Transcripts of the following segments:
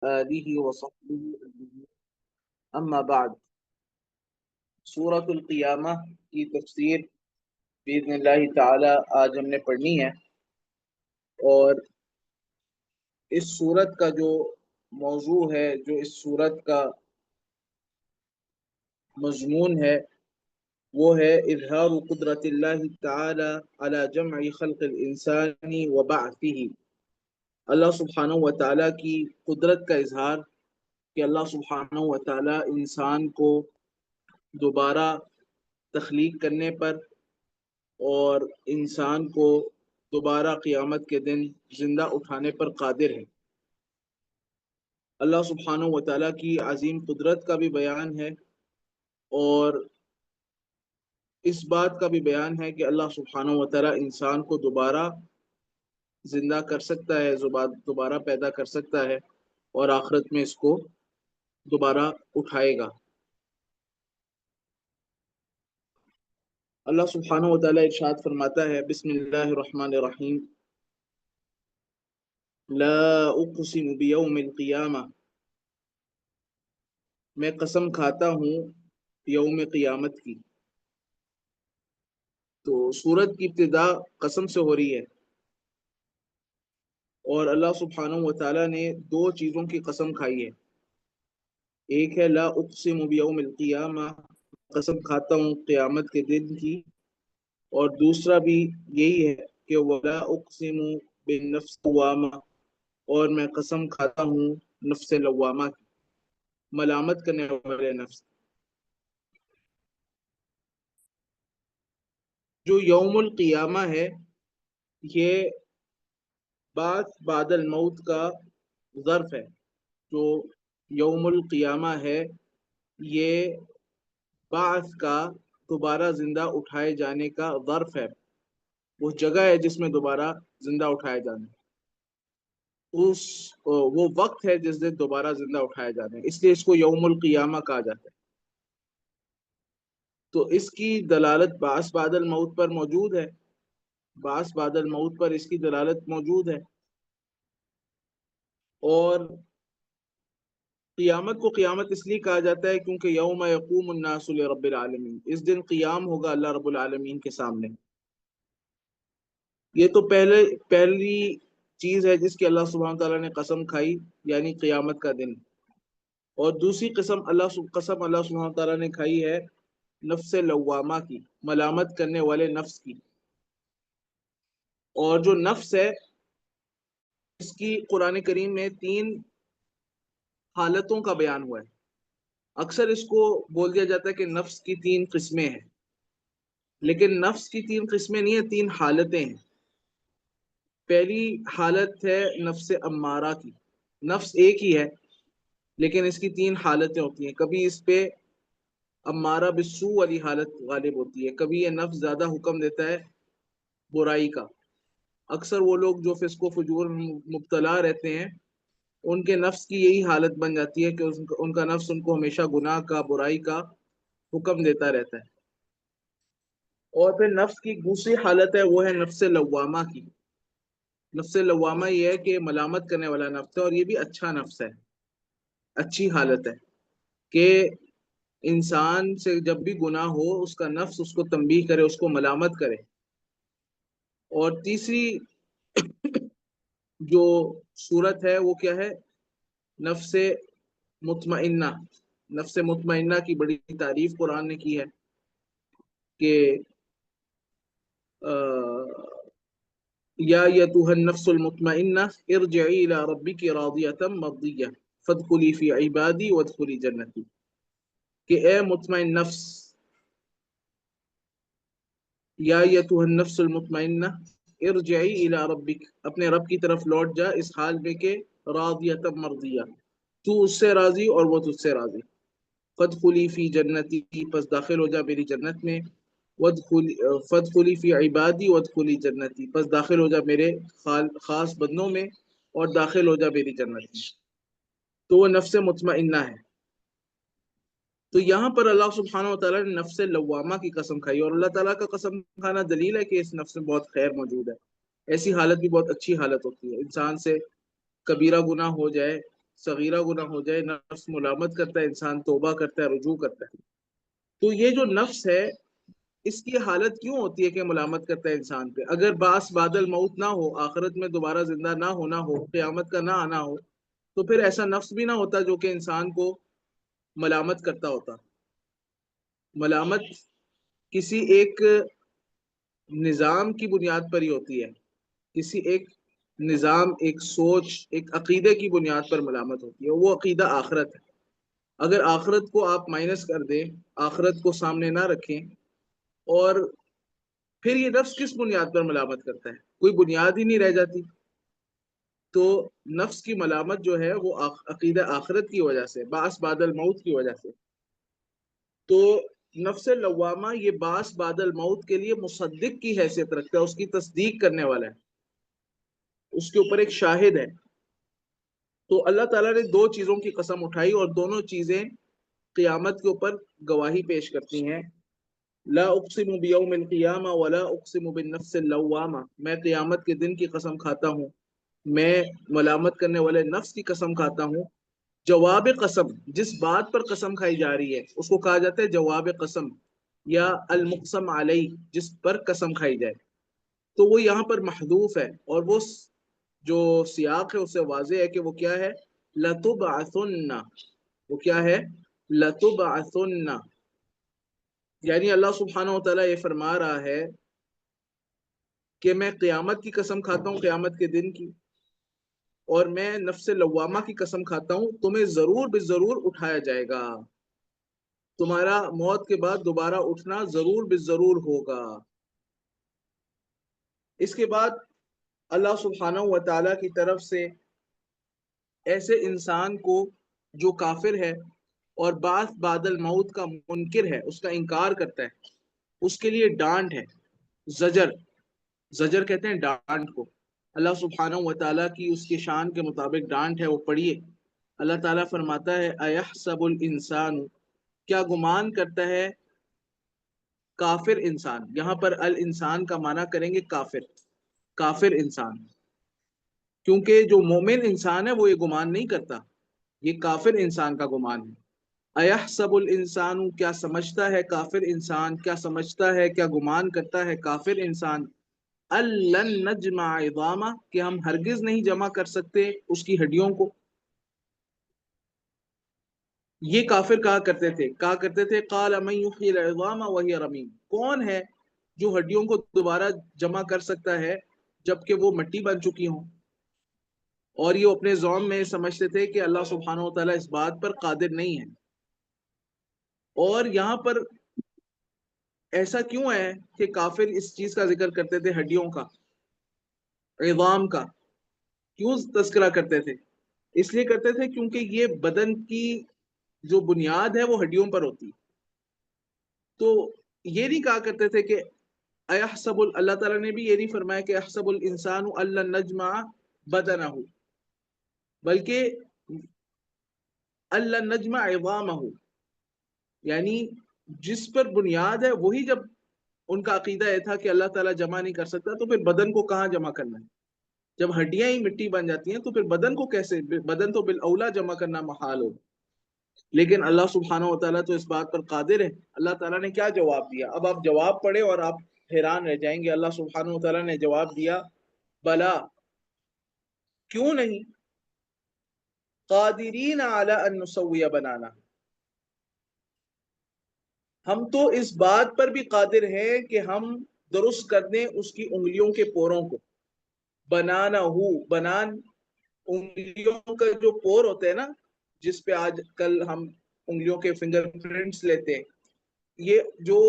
آلہ وصحبہ اجمعین، اما بعد۔ سورۃ القیامہ کی تفسیر باذن اللہ تعالی آج ہم نے پڑھنی ہے، اور اس سورت کا جو موضوع ہے، جو اس سورت کا مضمون ہے، وہ ہے اظہار قدرت اللہ تعالی علی جمع خلق الانسان وبعثہ۔ اللہ سبحانہ و تعالیٰ کی قدرت کا اظہار کہ اللہ سبحانہ و تعالیٰ انسان کو دوبارہ تخلیق کرنے پر اور انسان کو دوبارہ قیامت کے دن زندہ اٹھانے پر قادر ہے۔ اللہ سبحانہ و تعالیٰ کی عظیم قدرت کا بھی بیان ہے، اور اس بات کا بھی بیان ہے کہ اللہ سبحانہ و تعالیٰ انسان کو دوبارہ زندہ کر سکتا ہے، دوبارہ پیدا کر سکتا ہے، اور آخرت میں اس کو دوبارہ اٹھائے گا۔ اللہ سبحانہ و تعالیٰ ارشاد فرماتا ہے، بسم اللہ الرحمن الرحیم، لا اقسم بیوم القیامہ، میں قسم کھاتا ہوں یوم قیامت کی۔ تو سورت کی ابتدا قسم سے ہو رہی ہے، اور اللہ سبحانہ و تعالیٰ نے دو چیزوں کی قسم کھائی ہے۔ ایک ہے لا اقسم بیوم القیامہ، قسم کھاتا ہوں قیامت کے دن کی، اور دوسرا بھی یہی ہے کہ ولا اقسم بالنفس اللوامہ، اور میں قسم کھاتا ہوں نفس لوامہ کی، ملامت کرنے والے نفس۔ جو یوم القیامہ ہے، یہ بعد الموت کا ظرف ہے۔ جو یوم القیامہ ہے، یہ بعث کا، دوبارہ زندہ اٹھائے جانے کا ظرف ہے، وہ جگہ ہے جس میں دوبارہ زندہ اٹھائے جانا ہے، وہ وقت ہے جس دن دوبارہ زندہ اٹھایا جانا ہے، اس لیے اس کو یوم القیامہ کہا جاتا ہے۔ تو اس کی دلالت بعث بعد الموت پر موجود ہے، بعث بعد الموت پر اس کی دلالت موجود ہے۔ اور قیامت کو قیامت اس لیے کہا جاتا ہے کیونکہ یوم یقوم الناس لرب العالمین، اس دن قیام ہوگا اللہ رب العالمین کے سامنے۔ یہ تو پہلی چیز ہے جس کی اللہ سبحانہ تعالیٰ نے قسم کھائی، یعنی قیامت کا دن۔ اور دوسری قسم اللہ سبحانہ تعالیٰ نے کھائی ہے نفس لوامہ کی، ملامت کرنے والے نفس کی۔ اور جو نفس ہے، اس کی قرآن کریم میں 3 حالتوں کا بیان ہوا ہے۔ اکثر اس کو بول دیا جاتا ہے کہ نفس کی 3 قسمیں ہیں، لیکن نفس کی 3 قسمیں نہیں ہیں، 3 حالتیں ہیں۔ پہلی حالت ہے نفس امارہ کی، نفس ایک ہی ہے لیکن اس کی 3 حالتیں ہوتی ہیں۔ کبھی اس پہ امارہ بالسوء والی حالت غالب ہوتی ہے، کبھی یہ نفس زیادہ حکم دیتا ہے برائی کا۔ اکثر وہ لوگ جو فسق و فجور مبتلا رہتے ہیں، ان کے نفس کی یہی حالت بن جاتی ہے کہ ان کا نفس ان کو ہمیشہ گناہ کا، برائی کا حکم دیتا رہتا ہے۔ اور پھر نفس کی دوسری حالت ہے، وہ ہے نفس لوامہ کی۔ نفس لوامہ یہ ہے کہ ملامت کرنے والا نفس ہے، اور یہ بھی اچھا نفس ہے، اچھی حالت ہے کہ انسان سے جب بھی گناہ ہو، اس کا نفس اس کو تنبیہ کرے، اس کو ملامت کرے۔ اور تیسری جو صورت ہے وہ کیا ہے؟ نفس مطمئنہ۔ نفس مطمئنہ کی بڑی تعریف قرآن نے کی ہے کہ یا ایتھا النفس المطمئنہ ارجعی الی ربک راضیۃ مرضیہ فادخلی فی عبادی وادخلی جنتی، کہ اے مطمئن نفس، یا ایتھا النفس المطمئنہ ارجعی الی ربک، اپنے رب کی طرف لوٹ جا اس حال میں کہ راضیۃ مرضیہ، تو اس سے راضی اور وہ تجھ سے راضی۔ فادخلی فی جنتی، پس داخل ہو جا میری جنت میں۔ فادخلی فی عبادی وادخلی جنتی، پس داخل ہو جا میرے خاص بندوں میں اور داخل ہو جا میری جنت میں۔ تو وہ نفس مطمئنہ ہے۔ تو یہاں پر اللہ سبحانہ و تعالیٰ نے نفس لوامہ کی قسم کھائی، اور اللہ تعالیٰ کا قسم کھانا دلیل ہے کہ اس نفس میں بہت خیر موجود ہے۔ ایسی حالت بھی بہت اچھی حالت ہوتی ہے، انسان سے کبیرہ گناہ ہو جائے صغیرہ گناہ ہو جائے نفس ملامت کرتا ہے، انسان توبہ کرتا ہے، رجوع کرتا ہے۔ تو یہ جو نفس ہے اس کی حالت کیوں ہوتی ہے کہ ملامت کرتا ہے انسان پہ؟ اگر باس بعد الموت نہ ہو، آخرت میں دوبارہ زندہ نہ ہونا ہو، قیامت کا نہ آنا ہو، تو پھر ایسا نفس بھی نہ ہوتا جو کہ انسان کو ملامت کرتا ہوتا۔ ملامت کسی ایک نظام کی بنیاد پر ہی ہوتی ہے، کسی ایک نظام، ایک سوچ، ایک عقیدے کی بنیاد پر ملامت ہوتی ہے، وہ عقیدہ آخرت ہے۔ اگر آخرت کو آپ مائنس کر دیں، آخرت کو سامنے نہ رکھیں، اور پھر یہ نفس کس بنیاد پر ملامت کرتا ہے؟ کوئی بنیاد ہی نہیں رہ جاتی۔ تو نفس کی ملامت جو ہے وہ عقیدہ آخرت کی وجہ سے، بعث بعد الموت کی وجہ سے۔ تو نفس لوامہ یہ بعث بعد الموت کے لیے مصدق کی حیثیت رکھتا ہے، اس کی تصدیق کرنے والا ہے، اس کے اوپر ایک شاہد ہے۔ تو اللہ تعالیٰ نے دو چیزوں کی قسم اٹھائی اور دونوں چیزیں قیامت کے اوپر گواہی پیش کرتی ہیں۔ لا اقسم بیوم القیامہ ولا اقسم بالنفس اللوامہ، میں قیامت کے دن کی قسم کھاتا ہوں، میں ملامت کرنے والے نفس کی قسم کھاتا ہوں۔ جواب قسم، جس بات پر قسم کھائی جا رہی ہے اس کو کہا جاتا ہے جواب قسم، یا المقسم علیہ، جس پر قسم کھائی جائے، تو وہ یہاں پر محذوف ہے، اور وہ جو سیاق ہے اس سے واضح ہے کہ وہ کیا ہے، لتبعثن، وہ کیا ہے، لتبعثن، یعنی اللہ سبحانہ و تعالیٰ یہ فرما رہا ہے کہ میں قیامت کی قسم کھاتا ہوں، قیامت کے دن کی، اور میں نفس لوامہ کی قسم کھاتا ہوں، تمہیں ضرور بے ضرور اٹھایا جائے گا، تمہارا موت کے بعد دوبارہ اٹھنا ضرور بے ضرور ہوگا۔ اس کے بعد اللہ سبحانہ و تعالیٰ کی طرف سے ایسے انسان کو جو کافر ہے اور بعث بعد الموت کا منکر ہے، اس کا انکار کرتا ہے، اس کے لیے ڈانٹ ہے، زجر، زجر کہتے ہیں ڈانٹ کو۔ اللہ سبحانہ و تعالیٰ کی اس کی شان کے مطابق ڈانٹ ہے، وہ پڑھیے۔ اللہ تعالیٰ فرماتا ہے ایحسب الانسان، کیا گمان کرتا ہے کافر انسان، یہاں پر الانسان کا معنی کریں گے کافر، کافر انسان، کیونکہ جو مومن انسان ہے وہ یہ گمان نہیں کرتا، یہ کافر انسان کا گمان ہے۔ ایحسب الانسان، کیا سمجھتا ہے کافر انسان، کیا سمجھتا ہے، کیا گمان کرتا ہے کافر انسان، الن نجمع عظامہ، کہ ہم ہرگز نہیں جمع کر سکتے اس کی ہڈیوں کو۔ یہ کافر کہا کرتے تھے قال من یحیی العظام وہی رمیم، کون ہے جو ہڈیوں کو دوبارہ جمع کر سکتا ہے جبکہ وہ مٹی بن چکی ہوں؟ اور یہ اپنے ذوم میں سمجھتے تھے کہ اللہ سبحانہ و تعالیٰ اس بات پر قادر نہیں ہے۔ اور یہاں پر ایسا کیوں ہے کہ کافر اس چیز کا ذکر کرتے تھے، ہڈیوں کا، عظام کا کیوں تذکرہ کرتے تھے؟ اس لیے کرتے تھے کیونکہ یہ بدن کی جو بنیاد ہے وہ ہڈیوں پر ہوتی، تو یہ نہیں کہا کرتے تھے کہ ایحسب، اللہ تعالیٰ نے بھی یہ نہیں فرمایا کہ احسب الانسان الن نجمع بدنہ، بلکہ الن نجمع عظامہ، یعنی جس پر بنیاد ہے وہی، جب ان کا عقیدہ یہ تھا کہ اللہ تعالیٰ جمع نہیں کر سکتا تو پھر بدن کو کہاں جمع کرنا ہے؟ جب ہڈیاں ہی مٹی بن جاتی ہیں تو پھر بدن کو کیسے، بدن تو بالاولا جمع کرنا محال ہو۔ لیکن اللہ سبحانہ و تعالیٰ تو اس بات پر قادر ہے۔ اللہ تعالیٰ نے کیا جواب دیا؟ اب آپ جواب پڑھیں اور آپ حیران رہ جائیں گے۔ اللہ سبحانہ و تعالیٰ نے جواب دیا بلا، کیوں نہیں، قادرین علی ان نسوی بنانا، ہم تو اس بات پر بھی قادر ہیں کہ ہم درست کر دیں اس کی انگلیوں کے پوروں کو۔ بنانا ہو، بنان انگلیوں کا جو پور ہوتے ہیں نا، جس پہ آج کل ہم انگلیوں کے فنگر پرنٹس لیتے ہیں، یہ جو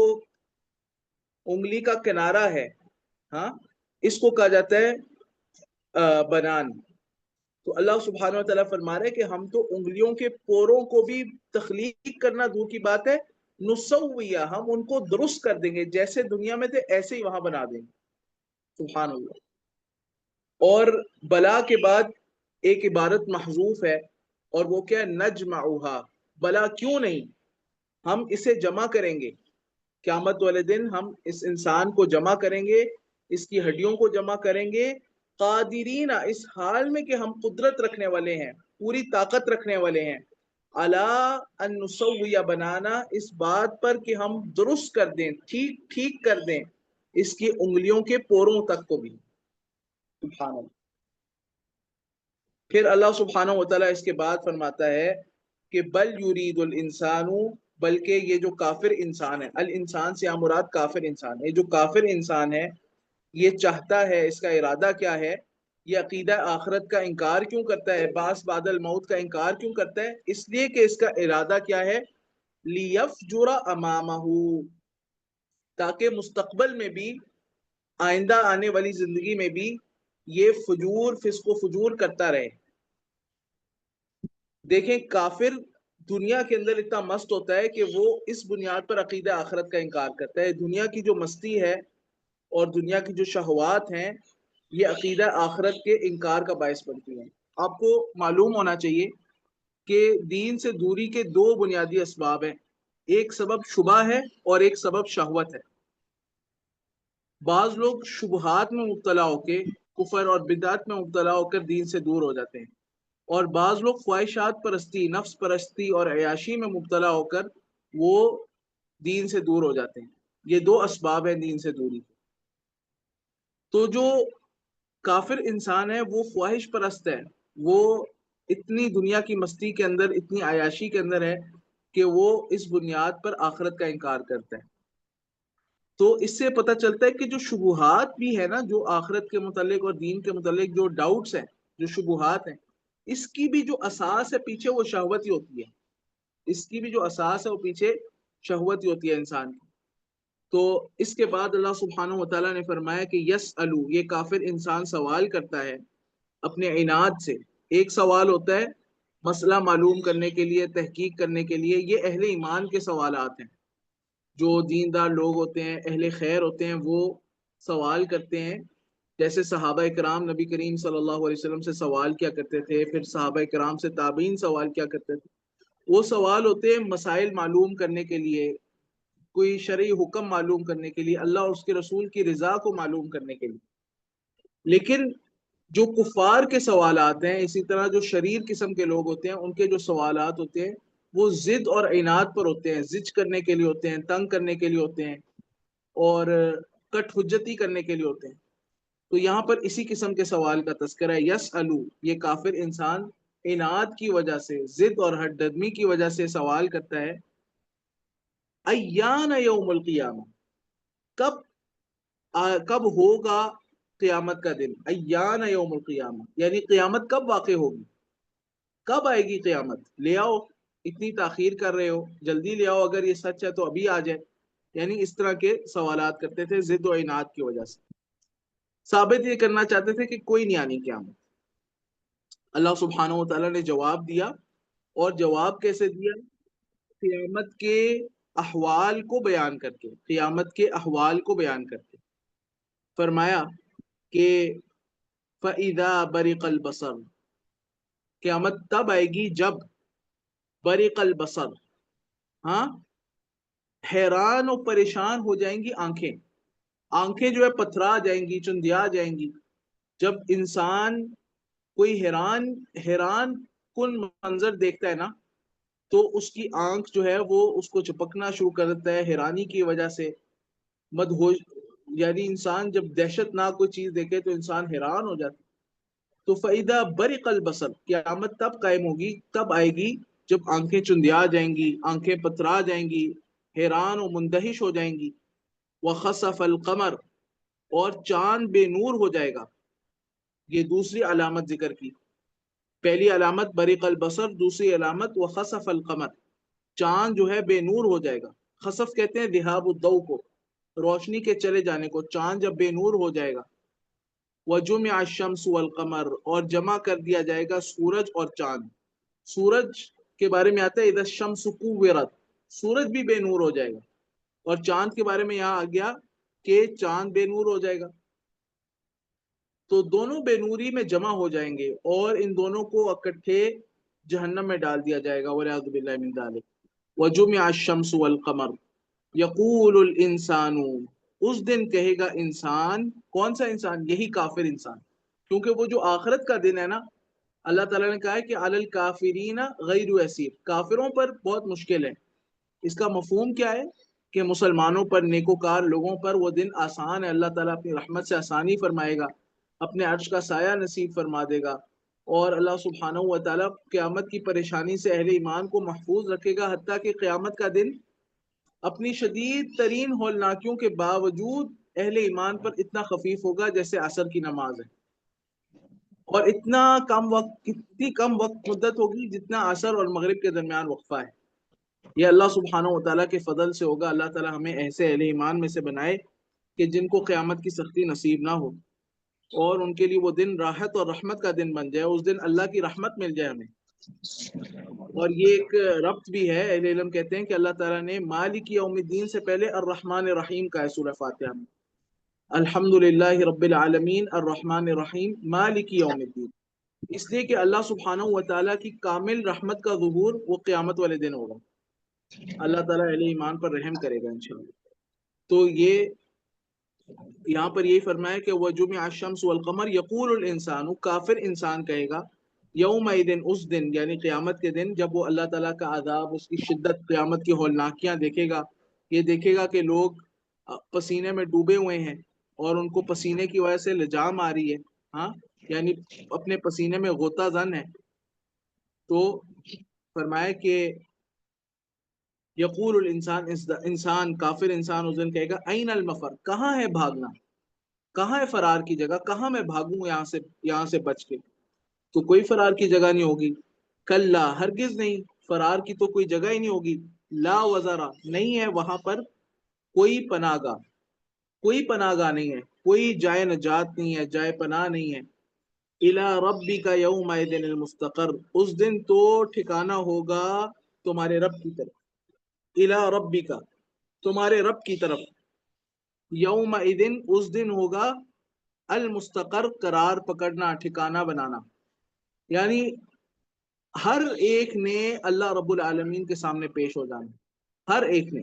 انگلی کا کنارہ ہے، ہاں، اس کو کہا جاتا ہے بنان۔ تو اللہ سبحانہ و تعالیٰ فرما رہے کہ ہم تو انگلیوں کے پوروں کو بھی تخلیق کرنا دور کی بات ہے، نسویہ، ہم ان کو درست کر دیں گے، جیسے دنیا میں تھے ایسے ہی وہاں بنا دیں گے۔ سبحان اللہ۔ اور بلا کے بعد ایک عبارت محذوف ہے، اور وہ کیا ہے، نجمعها، بلا کیوں نہیں، ہم اسے جمع کریں گے، قیامت والے دن ہم اس انسان کو جمع کریں گے، اس کی ہڈیوں کو جمع کریں گے، قادرین، اس حال میں کہ ہم قدرت رکھنے والے ہیں، پوری طاقت رکھنے والے ہیں، الا ان نسوی بنانا، اس بات پر کہ ہم درست کر دیں، ٹھیک ٹھیک کر دیں اس کی انگلیوں کے پوروں تک کو بھی۔ سبحان اللہ۔ پھر اللہ سبحانہ و تعالیٰ اس کے بعد فرماتا ہے کہ بل یرید الانسان، بلکہ یہ جو کافر انسان ہے، الانسان سے مراد کافر انسان ہے، جو کافر انسان ہے یہ چاہتا ہے، اس کا ارادہ کیا ہے، یہ عقیدہ آخرت کا انکار کیوں کرتا ہے، بعث بعد الموت کا انکار کیوں کرتا ہے؟ اس لیے کہ اس کا ارادہ کیا ہے، لیفجر امامہ، تاکہ مستقبل میں بھی، آئندہ آنے والی زندگی میں بھی یہ فجور، فسق و فجور کرتا رہے۔ دیکھیں کافر دنیا کے اندر اتنا مست ہوتا ہے کہ وہ اس بنیاد پر عقیدہ آخرت کا انکار کرتا ہے، دنیا کی جو مستی ہے اور دنیا کی جو شہوات ہیں یہ عقیدہ آخرت کے انکار کا باعث بنتی ہیں۔ آپ کو معلوم ہونا چاہیے کہ دین سے دوری کے دو بنیادی اسباب ہیں، ایک سبب شبہ ہے اور ایک سبب شہوت ہے۔ بعض لوگ شبہات میں مبتلا ہو کے کفر اور بدعت میں مبتلا ہو کر دین سے دور ہو جاتے ہیں، اور بعض لوگ خواہشات پرستی، نفس پرستی اور عیاشی میں مبتلا ہو کر وہ دین سے دور ہو جاتے ہیں۔ یہ دو اسباب ہیں دین سے دوری۔ تو جو کافر انسان ہے وہ خواہش پرست ہے، وہ اتنی دنیا کی مستی کے اندر، اتنی عیاشی کے اندر ہے کہ وہ اس بنیاد پر آخرت کا انکار کرتا ہے۔ تو اس سے پتہ چلتا ہے کہ جو شبہات بھی ہے نا، جو آخرت کے متعلق اور دین کے متعلق جو ڈاؤٹس ہیں، جو شبہات ہیں، اس کی بھی جو اساس ہے پیچھے وہ شہوت ہی ہوتی ہے، اس کی بھی جو اساس ہے وہ پیچھے شہوت ہی ہوتی ہے انسان کی۔ تو اس کے بعد اللہ سبحانہ و تعالیٰ نے فرمایا کہ یسألو، یہ کافر انسان سوال کرتا ہے اپنے عناد سے۔ ایک سوال ہوتا ہے مسئلہ معلوم کرنے کے لیے، تحقیق کرنے کے لیے، یہ اہل ایمان کے سوالات ہیں، جو دیندار لوگ ہوتے ہیں، اہل خیر ہوتے ہیں، وہ سوال کرتے ہیں۔ جیسے صحابہ کرام نبی کریم صلی اللہ علیہ وسلم سے سوال کیا کرتے تھے، پھر صحابہ کرام سے تابعین سوال کیا کرتے تھے۔ وہ سوال ہوتے ہیں مسائل معلوم کرنے کے لیے، کوئی شرعی حکم معلوم کرنے کے لیے، اللہ اور اس کے رسول کی رضا کو معلوم کرنے کے لیے۔ لیکن جو کفار کے سوالات ہیں، اسی طرح جو شریر قسم کے لوگ ہوتے ہیں، ان کے جو سوالات ہوتے ہیں وہ ضد اور عناد پر ہوتے ہیں، زج کرنے کے لیے ہوتے ہیں، تنگ کرنے کے لیے ہوتے ہیں، اور کٹ حجتی کرنے کے لیے ہوتے ہیں۔ تو یہاں پر اسی قسم کے سوال کا تذکرہ ہے۔ یسألو، یہ کافر انسان عناد کی وجہ سے، ضد اور ہٹ دھرمی کی وجہ سے سوال کرتا ہے، ایان یوم القیامہ، کب کب ہوگا قیامت کا دن، ایان یوم القیامہ یعنی قیامت کب واقع ہوگی، کب آئے گی قیامت، لے آؤ، اتنی تاخیر کر رہے ہو، جلدی لے آؤ، اگر یہ سچ ہے تو ابھی آ جائے۔ یعنی اس طرح کے سوالات کرتے تھے ضد و عناد کی وجہ سے، ثابت یہ کرنا چاہتے تھے کہ کوئی نہیں آنی قیامت۔ اللہ سبحانہ و تعالیٰ نے جواب دیا، اور جواب کیسے دیا؟ قیامت کے احوال کو بیان کر کے، قیامت کے احوال کو بیان کر کے فرمایا کہ فَإِذَا بَرِقَ الْبَصَرُ، قیامت تب آئے گی جب برق البصر، ہاں، حیران و پریشان ہو جائیں گی آنکھیں، آنکھیں جو ہے پتھرا جائیں گی، چندیا جائیں گی۔ جب انسان کوئی حیران کن منظر دیکھتا ہے نا، تو اس کی آنکھ جو ہے وہ اس کو چپکنا شروع کر دیتا ہے حیرانی کی وجہ سے، مدہوش، یعنی انسان جب دہشت ناک کوئی چیز دیکھے تو انسان حیران ہو جاتا ہے۔ تو فَإِذَا بَرِقَ الْبَصَرُ، قیامت تب قائم ہوگی، تب آئے گی جب آنکھیں چندیا جائیں گی، آنکھیں پترا جائیں گی، حیران و مندہش ہو جائیں گی۔ وَخَسَفَ الْقَمَرُ، اور چاند بے نور ہو جائے گا۔ یہ دوسری علامت ذکر کی، پہلی علامت برق البصر، دوسری علامت وخسف القمر، چاند جو ہے بے نور ہو جائے گا۔ خسف کہتے ہیں ذہاب الضوء کو، روشنی کے چلے جانے کو، چاند جب بے نور ہو جائے گا۔ وجمع الشمس والقمر، اور جمع کر دیا جائے گا سورج اور چاند۔ سورج کے بارے میں آتا ہے اذا الشمس کورت، سورج بھی بے نور ہو جائے گا، اور چاند کے بارے میں یہاں آ گیا کہ چاند بے نور ہو جائے گا۔ تو دونوں بے نوری میں جمع ہو جائیں گے، اور ان دونوں کو اکٹھے جہنم میں ڈال دیا جائے گا، والعیاذ باللہ من ذلک۔ وجمع الشمس والقمر یقول الانسان، اس دن کہے گا انسان، کون سا انسان؟ یہی کافر انسان، کیونکہ وہ جو آخرت کا دن ہے نا، اللہ تعالیٰ نے کہا ہے کہ علی الکافرین غیر یسیر، کافروں پر بہت مشکل ہے۔ اس کا مفہوم کیا ہے کہ مسلمانوں پر، نیکوکار لوگوں پر وہ دن آسان ہے، اللہ تعالیٰ اپنی رحمت سے آسانی فرمائے گا، اپنے عرش کا سایہ نصیب فرما دے گا، اور اللہ سبحانہ و تعالیٰ قیامت کی پریشانی سے اہل ایمان کو محفوظ رکھے گا، حتیٰ کہ قیامت کا دن اپنی شدید ترین ہولناکیوں کے باوجود اہل ایمان پر اتنا خفیف ہوگا جیسے عصر کی نماز ہے، اور اتنا کم وقت، کتنی کم وقت مدت ہوگی جتنا عصر اور مغرب کے درمیان وقفہ ہے۔ یہ اللہ سبحانہ و تعالیٰ کے فضل سے ہوگا۔ اللہ تعالیٰ ہمیں ایسے اہل ایمان میں سے بنائے کہ جن کو قیامت کی سختی نصیب نہ ہو، اور ان کے لیے وہ دن راحت اور رحمت کا دن بن جائے، اس دن اللہ کی رحمت مل جائے ہمیں۔ اور یہ ایک ربط بھی ہے، اہل علم کہتے ہیں کہ اللہ تعالیٰ نے مالک یوم الدین سے پہلے الرحمن الرحیم کا ہے سورہ فاتحہ میں، الحمد للہ رب العالمین الرحمن الرحیم مالک یوم الدین، اس لیے کہ اللہ سبحانہ و تعالیٰ کی کامل رحمت کا ظہور وہ قیامت والے دن ہوگا۔ اللہ تعالیٰ اہل ایمان پر رحم کرے گا انشاءاللہ۔ تو یہ یہاں پر یہی فرمایا کہ وَجُمِعَ الشَّمْسُ وَالْقَمَرُ يَقُولُ الْإِنسَانُ، کافر انسان کہے گا، یومئذ، اس دن یعنی قیامت کے دن، جب وہ اللہ تعالیٰ کا عذاب، اس کی شدت، قیامت کی ہولناکیاں دیکھے گا، یہ دیکھے گا کہ لوگ پسینے میں ڈوبے ہوئے ہیں اور ان کو پسینے کی وجہ سے لجام آ رہی ہے، ہاں، یعنی اپنے پسینے میں غوطہ زن ہے، تو فرمایا کہ یقول الانسان، انسان، کافر انسان اس دن کہے گا این المفر، کہاں ہے بھاگنا، کہاں ہے فرار کی جگہ، کہاں میں بھاگوں یہاں سے بچ کے؟ تو کوئی فرار کی جگہ نہیں ہوگی، کلا، ہرگز نہیں، فرار کی تو کوئی جگہ ہی نہیں ہوگی، لا وزرا، نہیں ہے وہاں پر کوئی پناہ گاہ، کوئی پناہ گاہ نہیں ہے، کوئی جائے نجات نہیں ہے، جائے پناہ نہیں ہے۔ الی ربک یومئذ المستقر، اس دن تو ٹھکانہ ہوگا تمہارے رب کی طرف، الی ربک، تمہارے رب کی طرف، یومئذ، اس دن ہوگا، المستقر، قرار پکڑنا، ٹھکانہ بنانا، یعنی ہر ایک نے اللہ رب العالمین کے سامنے پیش ہو جانا، ہر ایک نے،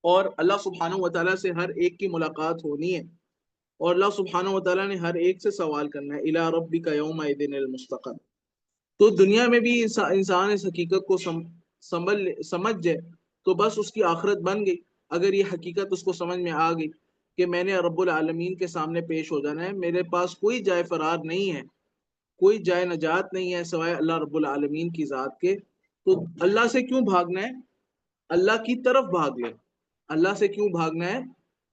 اور اللہ سبحانہ و تعالیٰ سے ہر ایک کی ملاقات ہونی ہے، اور اللہ سبحانہ و تعالیٰ نے ہر ایک سے سوال کرنا ہے، الی ربک یومئذ المستقر۔ تو دنیا میں بھی انسان اس حقیقت کو سمجھ جائے تو بس اس کی آخرت بن گئی، اگر یہ حقیقت اس کو سمجھ میں آ گئی کہ میں نے رب العالمین کے سامنے پیش ہو جانا ہے، میرے پاس کوئی جائے فرار نہیں ہے، کوئی جائے نجات نہیں ہے سوائے اللہ رب العالمین کی ذات کے، تو اللہ سے کیوں بھاگنا ہے؟ اللہ کی طرف بھاگ لے۔ اللہ سے کیوں بھاگنا ہے؟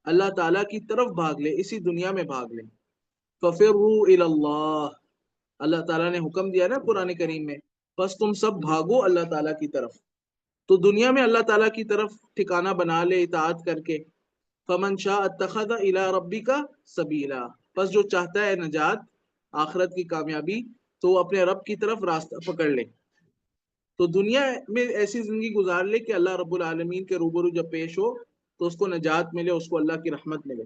اللہ تعالیٰ کی طرف بھاگ لے، اسی دنیا میں بھاگ لے۔ فَفِرُّوا إِلَى اللَّهِ، اللہ تعالیٰ نے حکم دیا نا قرآن کریم میں، بس تم سب بھاگو اللہ تعالیٰ کی طرف، تو دنیا میں اللہ تعالیٰ کی طرف ٹھکانہ بنا لے اطاعت کر کے۔ فَمَنْ شَاءَ اتَّخَذَ إِلَىٰ رَبِّكَ سَبِيلًا، بس جو چاہتا ہے نجات، آخرت کی کامیابی، تو وہ اپنے رب کی طرف راستہ پکڑ لے، تو دنیا میں ایسی زندگی گزار لے کہ اللہ رب العالمین کے روبرو جب پیش ہو تو اس کو نجات ملے، اس کو اللہ کی رحمت ملے۔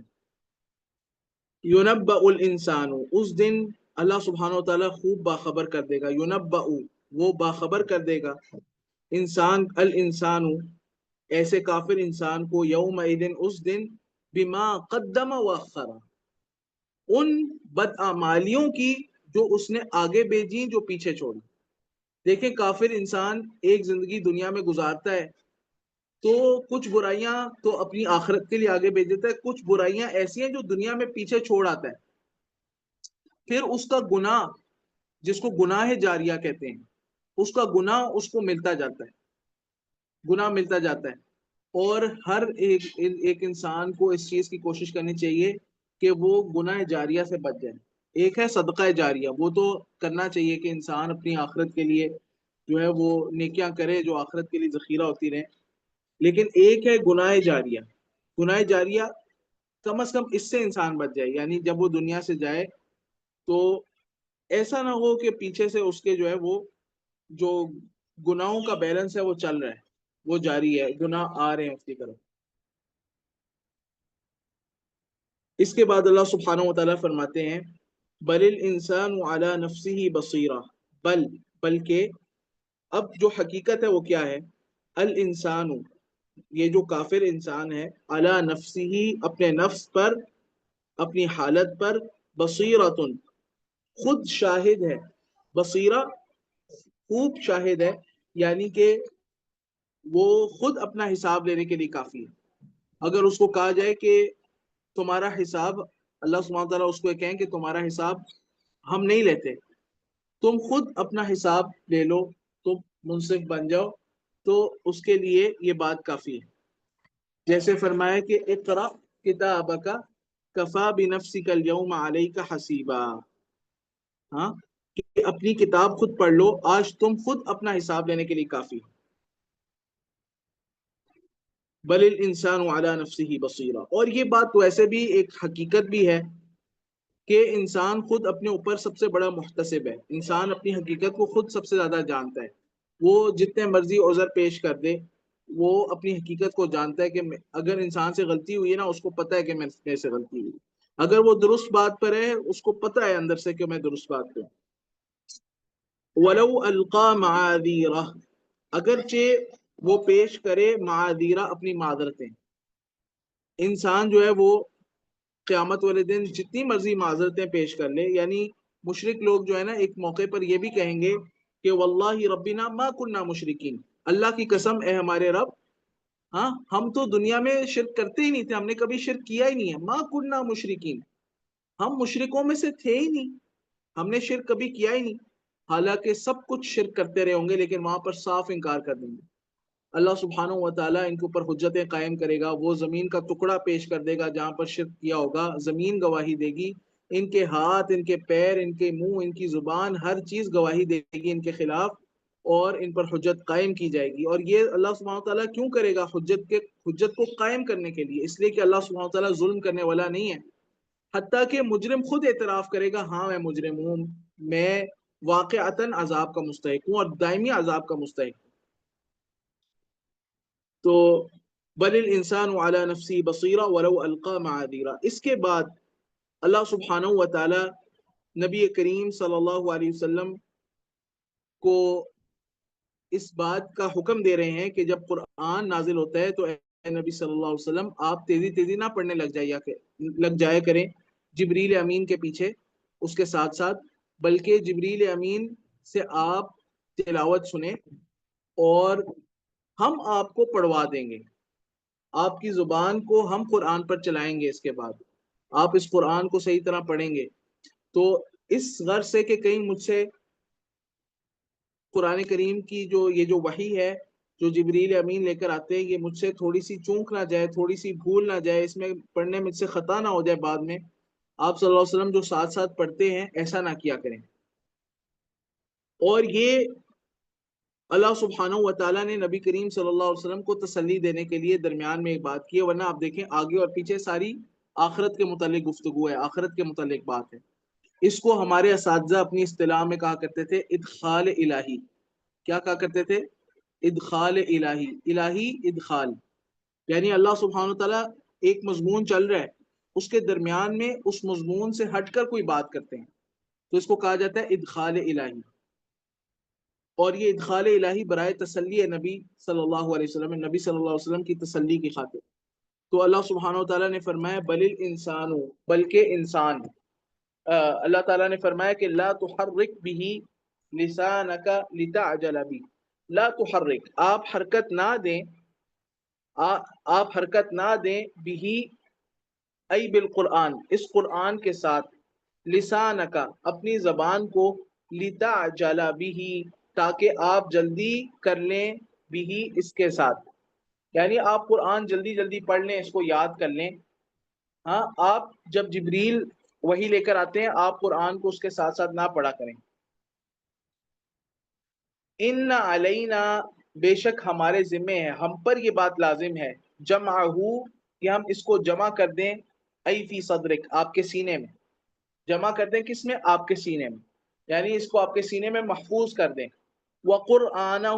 یونبأ الانسان، اس دن اللہ سبحانہ و تعالیٰ خوب باخبر کر دے گا، یونبأ، وہ باخبر کر دے گا، انسان، الانسان، ایسے کافر انسان کو، یومئذ، اس دن، بما قدم واخر، ان بدعمالیوں کی جو اس نے آگے بھیجی، جو پیچھے چھوڑی۔ دیکھیں، کافر انسان ایک زندگی دنیا میں گزارتا ہے تو کچھ برائیاں تو اپنی آخرت کے لیے آگے بھیج دیتا ہے، کچھ برائیاں ایسی ہیں جو دنیا میں پیچھے چھوڑ آتا ہے، پھر اس کا گناہ، جس کو گناہ جاریہ کہتے ہیں، اس کا گناہ اس کو ملتا جاتا ہے، گناہ ملتا جاتا ہے، اور ہر ایک انسان کو اس چیز کی کوشش کرنی چاہیے کہ وہ گناہ جاریہ سے بچ جائے۔ ایک ہے صدقہ جاریہ، وہ تو کرنا چاہیے کہ انسان اپنی آخرت کے لیے جو ہے وہ نیکیاں کرے جو آخرت کے لیے ذخیرہ ہوتی رہیں، لیکن ایک ہے گناہ جاریہ۔ گناہ جاریہ کم از کم اس سے انسان بچ جائے، یعنی جب وہ دنیا سے جائے تو ایسا نہ ہو کہ پیچھے سے اس کے جو ہے وہ جو گناہوں کا بیلنس ہے وہ چل رہا ہے، وہ جاری ہے، گناہ آ رہے ہیں اس کی طرف۔ اس کے بعد اللہ سبحانہ و تعالیٰ فرماتے ہیں، بل الانسان علی نفسہ بصیرہ، بلکہ اب جو حقیقت ہے وہ کیا ہے؟ الانسان، یہ جو کافر انسان ہے، علی نفسہ، اپنے نفس پر، اپنی حالت پر، بصیرتن خود شاہد ہے، بصیرہ خوب شاہد ہے، یعنی کہ وہ خود اپنا حساب لینے کے لیے کافی ہے۔ اگر اس کو کہا جائے کہ تمہارا حساب، اللہ سبحانہ تعالیٰ اس کو کہیں کہ تمہارا حساب ہم نہیں لیتے، تم خود اپنا حساب لے لو، تم منصف بن جاؤ، تو اس کے لیے یہ بات کافی ہے۔ جیسے فرمایا کہ اقرأ کتابک کفا بنفسک اليوم علیک حسیبا، ہاں، کہ اپنی کتاب خود پڑھ لو، آج تم خود اپنا حساب لینے کے لیے کافی ہو۔ بل الانسان علی نفسہ بصیرہ، اور یہ بات تو ایسے بھی ایک حقیقت بھی ہے کہ انسان خود اپنے اوپر سب سے بڑا محتسب ہے، انسان اپنی حقیقت کو خود سب سے زیادہ جانتا ہے۔ وہ جتنے مرضی عذر پیش کر دے، وہ اپنی حقیقت کو جانتا ہے کہ اگر انسان سے غلطی ہوئی ہے نا، اس کو پتہ ہے کہ میرے سے غلطی ہوئی، اگر وہ درست بات پر ہے اس کو پتہ ہے اندر سے کہ میں درست بات پہ ہوں۔ ولو القا معاذیرہ، اگرچہ وہ پیش کرے معاذیرہ اپنی معذرتیں، انسان جو ہے وہ قیامت والے دن جتنی مرضی معذرتیں پیش کر لے، یعنی مشرک لوگ جو ہے نا ایک موقع پر یہ بھی کہیں گے کہ واللہ ربنا ما کننا مشرکین، اللہ کی قسم اے ہمارے رب، ہاں ہم تو دنیا میں شرک کرتے ہی نہیں تھے، ہم نے کبھی شرک کیا ہی نہیں ہے، ما کننا مشرکین، ہم مشرکوں میں سے تھے ہی نہیں، ہم نے شرک کبھی کیا ہی نہیں، حالانکہ سب کچھ شرک کرتے رہے ہوں گے لیکن وہاں پر صاف انکار کر دیں گے۔ اللہ سبحانہ و تعالیٰ ان کے اوپر حجتیں قائم کرے گا، وہ زمین کا ٹکڑا پیش کر دے گا جہاں پر شرک کیا ہوگا، زمین گواہی دے گی، ان کے ہاتھ، ان کے پیر، ان کے منہ، ان کی زبان، ہر چیز گواہی دے گی ان کے خلاف، اور ان پر حجت قائم کی جائے گی۔ اور یہ اللہ سبحانہ و تعالیٰ کیوں کرے گا؟ حجت کو قائم کرنے کے لیے، اس لیے کہ اللہ سبحانہ و تعالیٰ ظلم کرنے والا نہیں ہے، حتیٰ کہ مجرم خود اعتراف کرے گا ہاں میں مجرم ہوں، میں واقعتاً عذاب کا مستحق ہوں اور دائمی عذاب کا مستحق ہوں۔ تو بل الانسان علی نفسی بصیرہ ولو القا معاذیرہ، اس کے بعد اللہ سبحانہ و تعالی نبی کریم صلی اللہ علیہ وسلم کو اس بات کا حکم دے رہے ہیں کہ جب قرآن نازل ہوتا ہے تو اے نبی صلی اللہ علیہ وسلم آپ تیزی تیزی نہ پڑھنے لگ جایا کریں جبریل امین کے پیچھے، اس کے ساتھ ساتھ، بلکہ جبریل امین سے آپ تلاوت سنیں اور ہم آپ کو پڑھوا دیں گے، آپ کی زبان کو ہم قرآن پر چلائیں گے، اس کے بعد آپ اس قرآن کو صحیح طرح پڑھیں گے۔ تو اس غرض سے کہ کہیں مجھ سے قرآن کریم کی یہ جو وحی ہے جو جبریل امین لے کر آتے ہیں، یہ مجھ سے تھوڑی سی چونک نہ جائے، تھوڑی سی بھول نہ جائے، اس میں پڑھنے مجھ سے خطا نہ ہو جائے بعد میں، آپ صلی اللہ علیہ وسلم جو ساتھ ساتھ پڑھتے ہیں ایسا نہ کیا کریں۔ اور یہ اللہ سبحانہ و تعالیٰ نے نبی کریم صلی اللہ علیہ وسلم کو تسلی دینے کے لیے درمیان میں ایک بات کی ہے، ورنہ آپ دیکھیں آگے اور پیچھے ساری آخرت کے متعلق گفتگو ہے، آخرت کے متعلق بات ہے۔ اس کو ہمارے اساتذہ اپنی اصطلاح میں کہا کرتے تھے ادخال الہی۔ کیا کہا کرتے تھے؟ ادخال الہی، الہی ادخال، یعنی اللہ سبحانہ تعالیٰ ایک مضمون چل رہا ہے، اس کے درمیان میں اس مضمون سے ہٹ کر کوئی بات کرتے ہیں تو اس کو کہا جاتا ہے ادخال الہی۔ اور یہ ادخال الہی برائے تسلی نبی صلی اللہ علیہ وسلم، نبی صلی اللہ علیہ وسلم کی تسلی کی خاطر۔ تو اللہ سبحانہ تعالیٰ نے فرمایا بل الانسان، بلکہ انسان، اللہ تعالیٰ نے فرمایا کہ لا تحرک به لسانک لتعجل به، لا تحرک، آپ حرکت نہ دیں، آپ حرکت نہ دیں به ای بالقرآن، اس قرآن کے ساتھ، لسانک اپنی زبان کو، لتعجل به تاکہ آپ جلدی کر لیں، به اس کے ساتھ، یعنی آپ قرآن جلدی جلدی پڑھ لیں، اس کو یاد کر لیں۔ ہاں، آپ جب جبریل وہی لے کر آتے ہیں آپ قرآن کو اس کے ساتھ ساتھ نہ پڑھا کریں۔ ان علینا، بے شک ہمارے ذمے ہے، ہم پر یہ بات لازم ہے، جمعہ، کہ ہم اس کو جمع کر دیں، ای فی صدرک، آپ کے سینے میں، جمع کر دیں کس میں؟ آپ کے سینے میں، یعنی اس کو آپ کے سینے میں محفوظ کر دیں، وقرآنہ،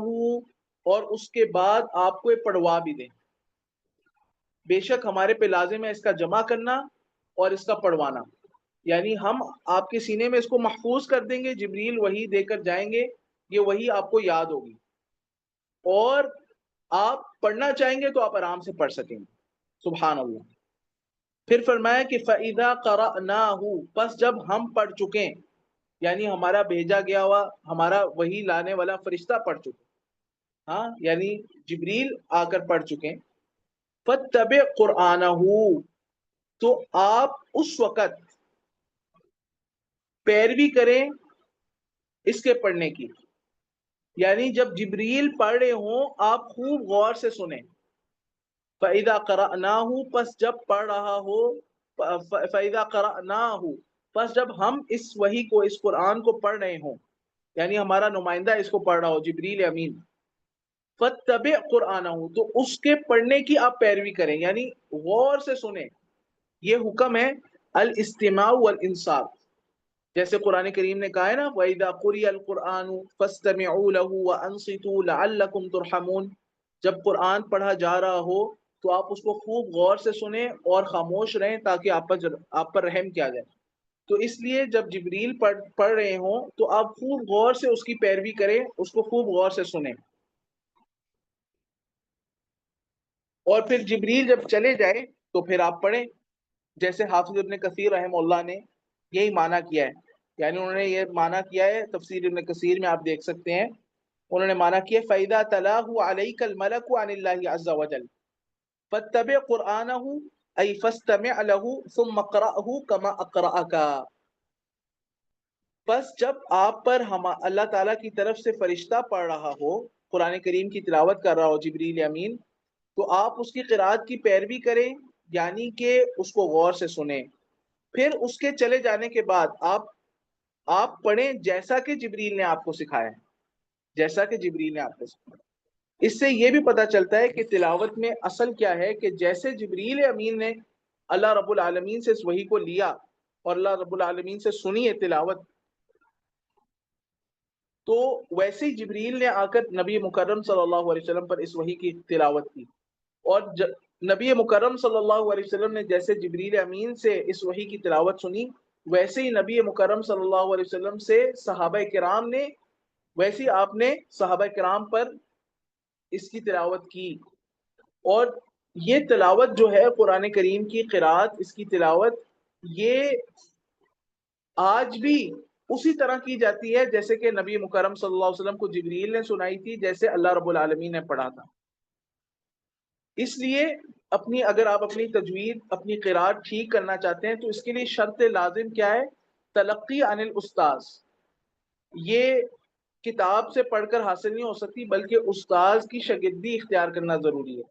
اور اس کے بعد آپ کو یہ پڑھوا بھی دیں، بے شک ہمارے پہ لازم ہے اس کا جمع کرنا اور اس کا پڑھوانا، یعنی ہم آپ کے سینے میں اس کو محفوظ کر دیں گے، جبریل وہی دے کر جائیں گے، یہ وہی آپ کو یاد ہوگی، اور آپ پڑھنا چاہیں گے تو آپ آرام سے پڑھ سکیں گے۔ سبحان اللہ۔ پھر فرمایا کہ فَإِذَا قَرَأْنَاهُ، پس جب ہم پڑھ چکیں، یعنی ہمارا بھیجا گیا ہوا ہمارا وہی لانے والا فرشتہ پڑھ چکے، ہاں یعنی جبریل آ کر پڑھ چکے، فَاتَّبِعْ قُرْآنَهُ، تو آپ اس وقت پیروی کریں اس کے پڑھنے کی، یعنی جب جبریل پڑھ رہے ہوں آپ خوب غور سے سنیں، فَإِذَا قَرَأْنَاهُ، پس جب پڑھ رہا ہو، فَإِذَا قَرَأْنَاهُ، پس جب ہم اس وحی کو، اس قرآن کو پڑھ رہے ہوں، یعنی ہمارا نمائندہ اس کو پڑھ رہا ہو، جبریل امین، فَاتَّبِعْ قُرْآنَهُ، تو اس کے پڑھنے کی آپ پیروی کریں، یعنی غور سے سنیں۔ یہ حکم ہے الاستماع والانصات، جیسے قرآن کریم نے کہا ہے نا وَإِذَا قُرِئَ الْقُرْآنُ فَاسْتَمِعُوا لَهُ وَأَنصِتُوا لَعَلَّكُمْ تُرْحَمُونَ، جب قرآن پڑھا جا رہا ہو تو آپ اس کو خوب غور سے سنیں اور خاموش رہیں تاکہ آپ پر رحم کیا جائے۔ تو اس لیے جب جبریل پڑھ رہے ہوں تو آپ خوب غور سے اس کی پیروی کریں، اس کو خوب غور سے سنیں، اور پھر جبریل جب چلے جائے تو پھر آپ پڑھیں، جیسے حافظ ابن کثیر رحمہ اللہ نے یہی معنی کیا ہے، یعنی انہوں نے یہ معنی کیا ہے، تفسیر ابن کثیر میں آپ دیکھ سکتے ہیں، انہوں نے معنی کیا فَإِذَا تَلَاهُ عَلَيْكَ الْمَلَكُ عَنِ اللَّهِ عَزَّ وَجَلَّ فَاتَّبِعْ قُرْآنَهُ أي فَاسْتَمِعْ لَهُ ثُمَّ اقْرَأْهُ كَمَا أَقْرَأَكَ، پس جب آپ پر اللہ تعالیٰ کی طرف سے فرشتہ پڑھ رہا ہو، قرآن کریم کی تلاوت کر رہا ہو جبریل امین، تو آپ اس کی قرآت کی پیروی کریں، یعنی کہ اس کو غور سے سنیں، پھر اس کے چلے جانے کے بعد آپ پڑھیں جیسا کہ جبریل نے آپ کو سکھایا ہے، جیسا کہ جبریل نے آپ کو سکھایا۔ اس سے یہ بھی پتہ چلتا ہے کہ تلاوت میں اصل کیا ہے، کہ جیسے جبریل امین نے اللہ رب العالمین سے اس وحی کو لیا اور اللہ رب العالمین سے سنی ہے تلاوت، تو ویسے ہی جبریل نے آ کر نبی مکرم صلی اللہ علیہ وسلم پر اس وحی کی تلاوت کی، اور نبی مکرم صلی اللہ علیہ وسلم نے جیسے جبریل امین سے اس وحی کی تلاوت سنی، ویسے ہی نبی مکرم صلی اللہ علیہ وسلم سے صحابہ کرام نے، ویسے ہی آپ نے صحابہ کرام پر اس کی تلاوت کی، اور یہ تلاوت جو ہے قرآن کریم کی قرات، اس کی تلاوت یہ آج بھی اسی طرح کی جاتی ہے جیسے کہ نبی مکرم صلی اللہ علیہ وسلم کو جبریل نے سنائی تھی، جیسے اللہ رب العالمین نے پڑھا تھا۔ اس لیے اگر آپ اپنی تجوید، اپنی قرات ٹھیک کرنا چاہتے ہیں تو اس کے لیے شرط لازم کیا ہے؟ تلقی عن الاستاذ، یہ کتاب سے پڑھ کر حاصل نہیں ہو سکتی، بلکہ استاذ کی شاگردی اختیار کرنا ضروری ہے،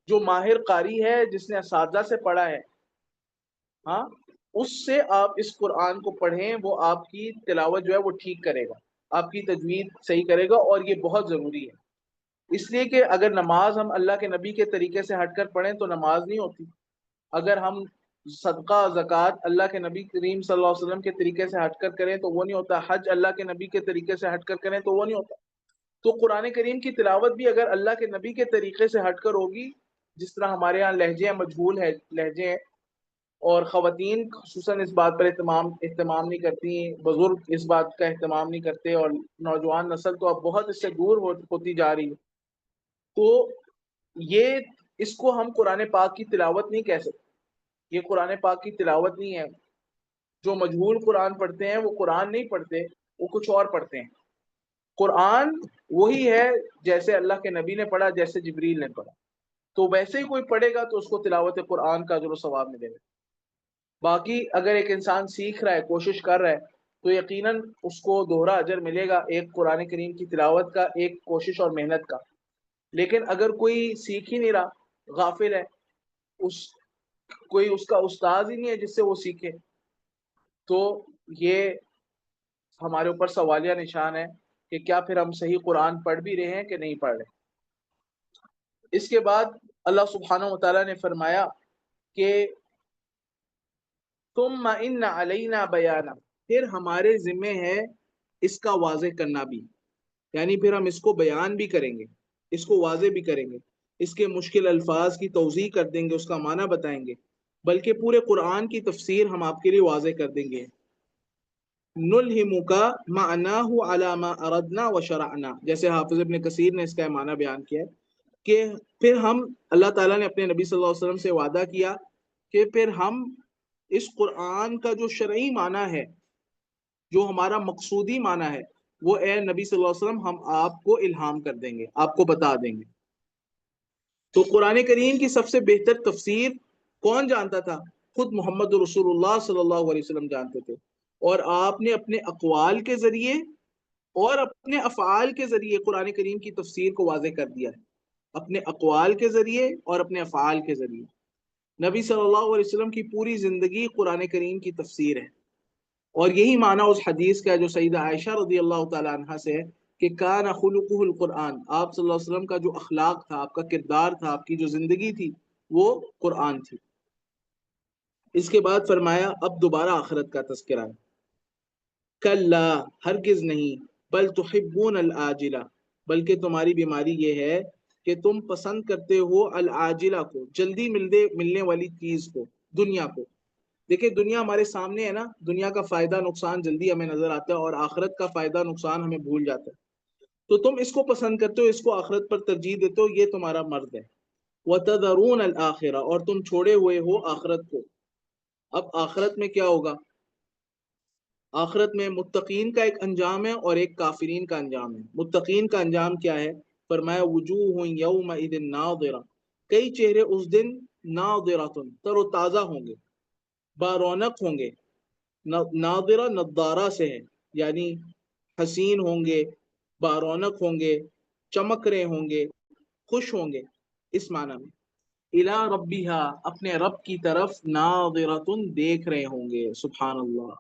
جو ماہر قاری ہے، جس نے اساتذہ سے پڑھا ہے، ہاں اس سے آپ اس قرآن کو پڑھیں، وہ آپ کی تلاوت جو ہے وہ ٹھیک کرے گا، آپ کی تجوید صحیح کرے گا، اور یہ بہت ضروری ہے۔ اس لیے کہ اگر نماز ہم اللہ کے نبی کے طریقے سے ہٹ کر پڑھیں تو نماز نہیں ہوتی، اگر ہم صدقہ زکوٰۃ اللہ کے نبی کریم صلی اللہ علیہ وسلم کے طریقے سے ہٹ کر کریں تو وہ نہیں ہوتا، حج اللہ کے نبی کے طریقے سے ہٹ کر کریں تو وہ نہیں ہوتا۔ تو قرآن کریم کی تلاوت بھی اگر اللہ کے نبی کے طریقے سے ہٹ کر ہوگی، جس طرح ہمارے ہاں لہجے مجہول ہے لہجے ہیں، اور خواتین خصوصاً اس بات پر اہتمام نہیں کرتی، بزرگ اس بات کا اہتمام نہیں کرتے، اور نوجوان نسل تو اب بہت اس سے دور ہوتی جا رہی ہے، تو یہ اس کو ہم قرآن پاک کی تلاوت نہیں کہہ سکتے، یہ قرآن پاک کی تلاوت نہیں ہے۔ جو مجہول قرآن پڑھتے ہیں وہ قرآن نہیں پڑھتے، وہ کچھ اور پڑھتے ہیں۔ قرآن وہی ہے جیسے اللہ کے نبی نے پڑھا، جیسے جبریل نے پڑھا، تو ویسے ہی کوئی پڑھے گا تو اس کو تلاوت قرآن کا اجر و ثواب ملے گا۔ باقی اگر ایک انسان سیکھ رہا ہے، کوشش کر رہا ہے، تو یقیناً اس کو دوہرا اجر ملے گا، ایک قرآن کریم کی تلاوت کا، ایک کوشش اور محنت کا۔ لیکن اگر کوئی سیکھ ہی نہیں رہا، غافل ہے، کوئی اس کا استاذ ہی نہیں ہے جس سے وہ سیکھے، تو یہ ہمارے اوپر سوالیہ نشان ہے کہ کیا پھر ہم صحیح قرآن پڑھ بھی رہے ہیں کہ نہیں پڑھ رہے۔ اس کے بعد اللہ سبحانہ وتعالیٰ نے فرمایا کہ ثم ان علینا بیانا، پھر ہمارے ذمے ہے اس کا واضح کرنا بھی، یعنی پھر ہم اس کو بیان بھی کریں گے، اس کو واضح بھی کریں گے، اس کے مشکل الفاظ کی توضیح کر دیں گے، اس کا معنی بتائیں گے، بلکہ پورے قرآن کی تفسیر ہم آپ کے لیے واضح کر دیں گے۔ نلہمک معناہ علی ما اردنا وشرعنا، جیسے حافظ ابن کثیر نے اس کا معنی بیان کیا ہے کہ پھر ہم، اللہ تعالیٰ نے اپنے نبی صلی اللہ علیہ وسلم سے وعدہ کیا کہ پھر ہم اس قرآن کا جو شرعی معنی ہے، جو ہمارا مقصودی معنی ہے، وہ اے نبی صلی اللہ علیہ وسلم ہم آپ کو الہام کر دیں گے، آپ کو بتا دیں گے۔ تو قرآن کریم کی سب سے بہتر تفسیر کون جانتا تھا؟ خود محمد رسول اللہ صلی اللہ علیہ وسلم جانتے تھے، اور آپ نے اپنے اقوال کے ذریعے اور اپنے افعال کے ذریعے قرآن کریم کی تفسیر کو واضح کر دیا ہے، اپنے اقوال کے ذریعے اور اپنے افعال کے ذریعے۔ نبی صلی اللہ علیہ وسلم کی پوری زندگی قرآن کریم کی تفسیر ہے، اور یہی معنی اس حدیث کا ہے جو سیدہ عائشہ رضی اللہ تعالی عنہ سے ہے کہ کان خلقہ القرآن، آپ صلی اللہ علیہ وسلم کا جو اخلاق تھا، آپ کا کردار تھا، آپ کی جو زندگی تھی، وہ قرآن تھی۔ اس کے بعد فرمایا اب دوبارہ آخرت کا تذکرہ ہے۔ کلا، ہرگز نہیں، بل تحبون العاجلہ، بلکہ تمہاری بیماری یہ ہے کہ تم پسند کرتے ہو العاجلہ کو، جلدی ملنے والی چیز کو، دنیا کو۔ دیکھیں دنیا ہمارے سامنے ہے نا، دنیا کا فائدہ نقصان جلدی ہمیں نظر آتا ہے، اور آخرت کا فائدہ نقصان ہمیں بھول جاتا ہے۔ تو تم اس کو پسند کرتے ہو، اس کو آخرت پر ترجیح دیتے ہو، یہ تمہارا مرض ہے۔ وَتَذَرُونَ الْآخِرَةَ، اور تم چھوڑے ہوئے ہو آخرت کو۔ اب آخرت میں کیا ہوگا؟ آخرت میں متقین کا ایک انجام ہے اور ایک کافرین کا انجام ہے۔ متقین کا انجام کیا ہے؟ فرمایا وجوہ یومئذ ناظرہ، کئی چہرے اس دن ناظرۃ، تر و تازہ ہوں گے، بارونق ہوں گے۔ ناظرہ نظارہ سے ہے، یعنی حسین ہوں گے، بارونق ہوں گے، چمک رہے ہوں گے، خوش ہوں گے، اس معنی میں۔ الی ربیہا، اپنے رب کی طرف، ناظرۃ، دیکھ رہے ہوں گے۔ سبحان اللہ،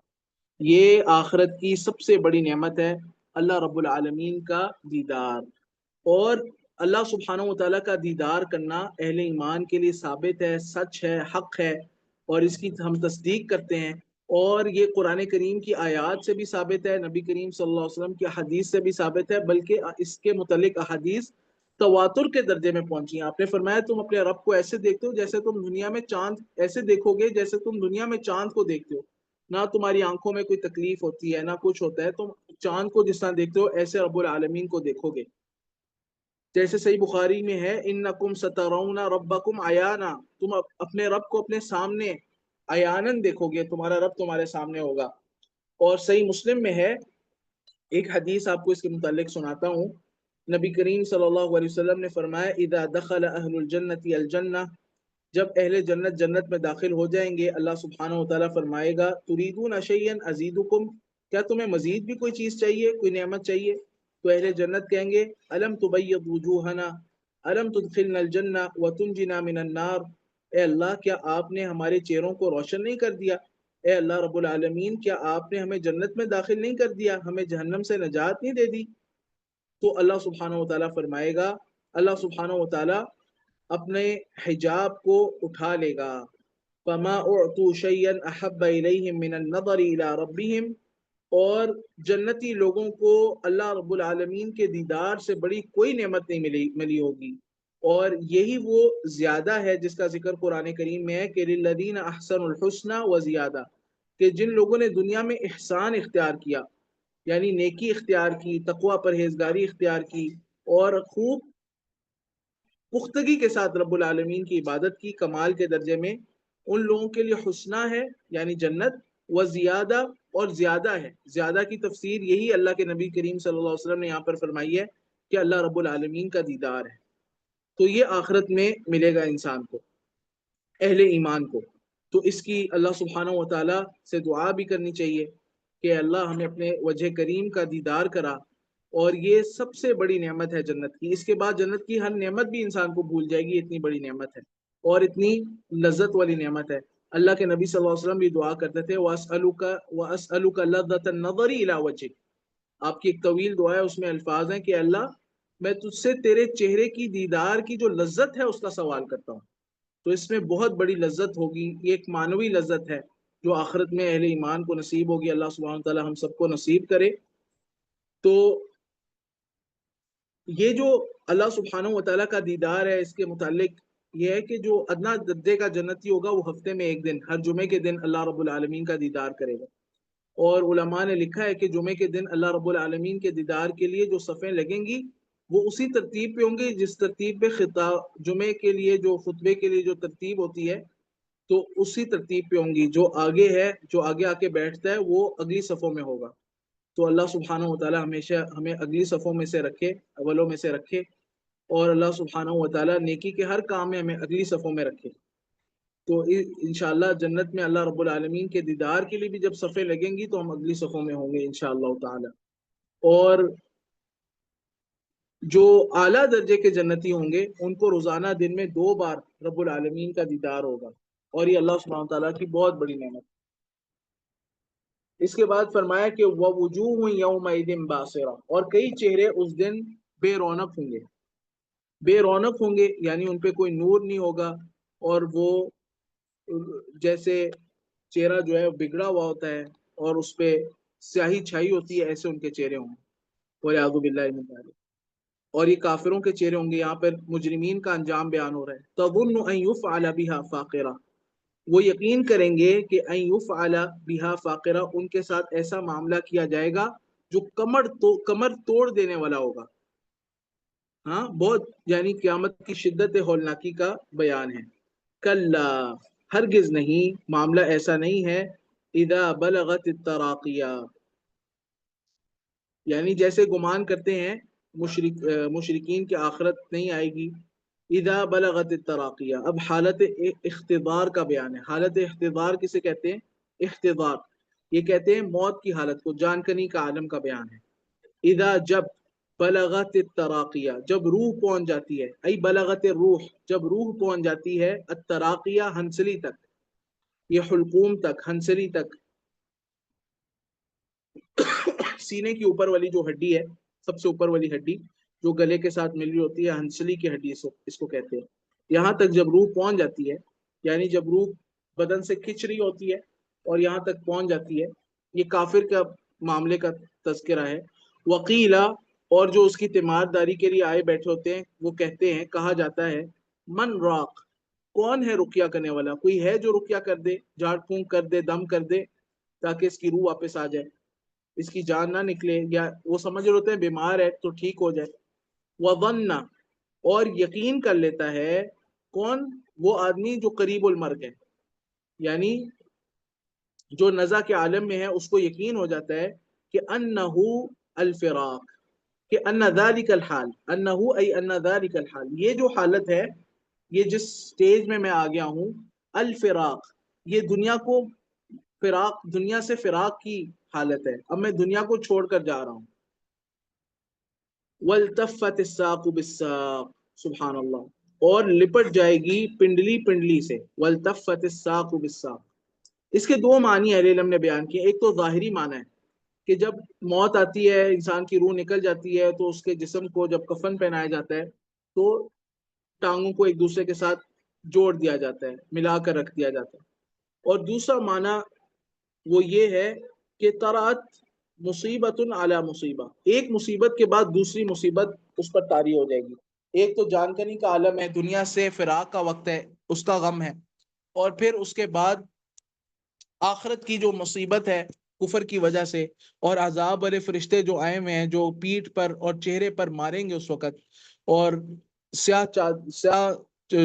یہ آخرت کی سب سے بڑی نعمت ہے، اللہ رب العالمین کا دیدار۔ اور اللہ سبحانہ و تعالیٰ کا دیدار کرنا اہل ایمان کے لیے ثابت ہے، سچ ہے، حق ہے، اور اس کی ہم تصدیق کرتے ہیں۔ اور یہ قرآن کریم کی آیات سے بھی ثابت ہے، نبی کریم صلی اللہ علیہ وسلم کی حدیث سے بھی ثابت ہے، بلکہ اس کے متعلق احادیث تواتر کے درجے میں پہنچی ہیں۔ آپ نے فرمایا تم اپنے رب کو ایسے دیکھتے ہو جیسے تم دنیا میں چاند، ایسے دیکھو گے جیسے تم دنیا میں چاند کو دیکھتے ہو، نہ تمہاری آنکھوں میں کوئی تکلیف ہوتی ہے، نہ کچھ ہوتا ہے، تم چاند کو جس طرح دیکھتے ہو ایسے رب العالمین کو دیکھو گے۔ جیسے صحیح بخاری میں ہے انکم سترون ربکم عیانا، تم اپنے رب کو اپنے سامنے عیانن دیکھو گے، تمہارا رب تمہارے سامنے ہوگا۔ اور صحیح مسلم میں ہے ایک حدیث، آپ کو اس کے متعلق سناتا ہوں۔ نبی کریم صلی اللہ علیہ وسلم نے فرمایا اذا دخل اہل الجنت الجنہ، جب اہل جنت جنت میں داخل ہو جائیں گے، اللہ سبحانہ و تعالیٰ فرمائے گا تريدون شيئا ازيدكم، کیا تمہیں مزید بھی کوئی چیز چاہیے، کوئی نعمت چاہیے؟ تو اہل جنت کہیں گے الم تبیض وجوہنا الم تدخلنا الجنہ وتنجنا من النار، اے اللہ کیا آپ نے ہمارے چہروں کو روشن نہیں کر دیا؟ اے اللہ رب العالمین کیا آپ نے ہمیں جنت میں داخل نہیں کر دیا، ہمیں جہنم سے نجات نہیں دے دی؟ تو اللہ سبحانہ و تعالیٰ فرمائے گا، اللہ سبحانہ و تعالیٰ اپنے حجاب کو اٹھا لے گا، فما اعطوا شيئا احب اليهم من النظر الى ربهم، اور جنتی لوگوں کو اللہ رب العالمین کے دیدار سے بڑی کوئی نعمت نہیں ملی ہوگی۔ اور یہی وہ زیادہ ہے جس کا ذکر قرآن کریم میں ہے کہ للذین احسنوا الحسنى وزیادہ، کہ جن لوگوں نے دنیا میں احسان اختیار کیا، یعنی نیکی اختیار کی، تقوی پرہیزگاری اختیار کی، اور خوب پختگی کے ساتھ رب العالمین کی عبادت کی کمال کے درجے میں، ان لوگوں کے لیے حسنہ ہے یعنی جنت، و زیادہ، اور زیادہ ہے۔ زیادہ کی تفسیر یہی اللہ کے نبی کریم صلی اللہ علیہ وسلم نے یہاں پر فرمائی ہے کہ اللہ رب العالمین کا دیدار ہے۔ تو یہ آخرت میں ملے گا انسان کو، اہل ایمان کو۔ تو اس کی اللہ سبحانہ و تعالیٰ سے دعا بھی کرنی چاہیے کہ اللہ ہمیں اپنے وجہ کریم کا دیدار کرا، اور یہ سب سے بڑی نعمت ہے جنت کی۔ اس کے بعد جنت کی ہر نعمت بھی انسان کو بھول جائے گی، اتنی بڑی نعمت ہے اور اتنی لذت والی نعمت ہے۔ اللہ کے نبی صلی اللہ علیہ وسلم بھی دعا کرتے تھے وَأَسْأَلُكَ لَذَّةَ النَّظَرِ إِلَىٰ وَجْهِكَ، آپ کی ایک طویل دعا ہے، اس میں الفاظ ہیں کہ اللہ میں تجھ سے تیرے چہرے کی دیدار کی جو لذت ہے اس کا سوال کرتا ہوں۔ تو اس میں بہت بڑی لذت ہوگی، یہ ایک معنوی لذت ہے جو آخرت میں اہل ایمان کو نصیب ہوگی۔ اللہ سبحانہ تعالیٰ ہم سب کو نصیب کرے۔ تو یہ جو اللہ سبحانہ و تعالیٰ کا دیدار ہے، اس کے متعلق یہ ہے کہ جو ادنا درجے کا جنتی ہوگا وہ ہفتے میں ایک دن، ہر جمعے کے دن اللہ رب العالمین کا دیدار کرے گا۔ اور علماء نے لکھا ہے کہ جمعے کے دن اللہ رب العالمین کے دیدار کے لیے جو صفیں لگیں گی وہ اسی ترتیب پہ ہوں گی جس ترتیب پہ خطاب جمعے کے لیے جو خطبے کے لیے جو ترتیب ہوتی ہے تو اسی ترتیب پہ ہوں گی، جو آگے ہے، جو آگے آ کے بیٹھتا ہے وہ اگلی صفوں میں ہوگا۔ تو اللہ سبحانہ و تعالی ہمیشہ ہمیں اگلی صفوں میں سے رکھے، اولوں میں سے رکھے، اور اللہ سبحانہ و تعالی نیکی کے ہر کام میں ہمیں اگلی صفوں میں رکھے۔ تو انشاءاللہ جنت میں اللہ رب العالمین کے دیدار کے لیے بھی جب صفیں لگیں گی تو ہم اگلی صفوں میں ہوں گے انشاءاللہ تعالی۔ اور جو اعلیٰ درجے کے جنتی ہوں گے ان کو روزانہ دن میں 2 بار رب العالمین کا دیدار ہوگا، اور یہ اللہ سبحانہ تعالیٰ کی بہت بڑی نعمت۔ اس کے بعد فرمایا کہ وَوُجُوهٌ يَوْمَئِذٍ بَاسِرَةٌ، اور کئی چہرے اس دن بے رونق ہوں گے۔ بے رونق ہوں گے یعنی ان پہ کوئی نور نہیں ہوگا، اور وہ جیسے چہرہ جو ہے بگڑا ہوا ہوتا ہے اور اس پہ سیاہی چھائی ہوتی ہے، ایسے ان کے چہرے ہوں گے۔ وَلِعِياذُ بِاللَّهِ مِنْ ذَلِكَ۔ اور یہ کافروں کے چہرے ہوں گے، یہاں پر مجرمین کا انجام بیان ہو رہا ہے۔ تَظُنُّ أَن يُفْعَلَ بِهَا فَاقِرَةٌ، وہ یقین کریں گے کہ أَن يُفْعَلَ بِهَا فَاقِرَةٌ، ان کے ساتھ ایسا معاملہ کیا جائے گا جو کمر توڑ دینے والا ہوگا۔ ہاں، بہت یعنی قیامت کی شدت ہولناکی کا بیان ہے۔ کلا، ہرگز نہیں، معاملہ ایسا نہیں ہے۔ اذا بلغت التراقیہ، یعنی جیسے گمان کرتے ہیں مشرکین کی آخرت نہیں آئے گی۔ اذا بلغت التراقیہ، اب حالت اختبار کا بیان ہے۔ حالت اختبار کسے کہتے ہیں؟ اختبار، یہ کہتے ہیں موت کی حالت کو، جان کنی کا عالم کا بیان ہے۔ اذا، جب، بلغت التراقیہ، جب روح پہنچ جاتی ہے، ای بلغت الروح، جب روح پہنچ جاتی ہے، التراقیہ، ہنسلی تک، یہ حلقوم تک، ہنسلی تک، سینے کی اوپر والی جو ہڈی ہے، سب سے اوپر والی ہڈی جو گلے کے ساتھ مل رہی ہوتی ہے، ہنسلی کی ہڈی اس کو کہتے ہیں۔ یہاں تک جب روح پہنچ جاتی ہے، یعنی جب روح بدن سے کھنچ رہی ہوتی ہے اور یہاں تک پہنچ جاتی ہے، یہ کافر کا معاملے کا تذکرہ ہے۔ وقیلا، اور جو اس کی تیمارداری کے لیے آئے بیٹھے ہوتے ہیں وہ کہتے ہیں، کہا جاتا ہے، من راق، کون ہے رقیہ کرنے والا؟ کوئی ہے جو رقیہ کر دے، جھاڑ پھونک کر دے، دم کر دے تاکہ اس کی روح واپس آ جائے، اس کی جان نہ نکلے، یا وہ سمجھ رہے ہوتے ہیں بیمار ہے تو ٹھیک ہو جائے۔ وظن، اور یقین کر لیتا ہے، کون؟ وہ آدمی جو قریب المرگ ہے، یعنی جو نزع کے عالم میں ہے، اس کو یقین ہو جاتا ہے کہ انہو الفراق، کہ ان ذالک الحال، انہو ای ان ذالک الحال، یہ جو حالت ہے، یہ جس سٹیج میں آ گیا ہوں، الفراق، یہ دنیا کو فراق، دنیا سے فراق کی حالت ہے، اب میں دنیا کو چھوڑ کر جا رہا ہوں۔ والتفت الساق بالساق، سبحان اللہ، اور لپٹ جائے گی پنڈلی پنڈلی سے، والتفت الساق بالساق۔ اس کے 2 معنی اہل علم نے بیان کیے۔ ایک تو ظاہری معنی ہے کہ جب موت آتی ہے، انسان کی روح نکل جاتی ہے، تو اس کے جسم کو جب کفن پہنایا جاتا ہے تو ٹانگوں کو ایک دوسرے کے ساتھ جوڑ دیا جاتا ہے، ملا کر رکھ دیا جاتا ہے۔ اور دوسرا معنی وہ یہ ہے کہ طرات مصیبت علی مصیبہ، ایک مصیبت کے بعد دوسری مصیبت اس پر طاری ہو جائے گی۔ ایک تو جان کنی کا عالم ہے، دنیا سے فراق کا وقت ہے، اس کا غم ہے، اور پھر اس کے بعد آخرت کی جو مصیبت ہے کفر کی وجہ سے، اور عذاب والے فرشتے جو آئے ہوئے ہیں، جو پیٹھ پر اور چہرے پر ماریں گے اس وقت، اور سیاہ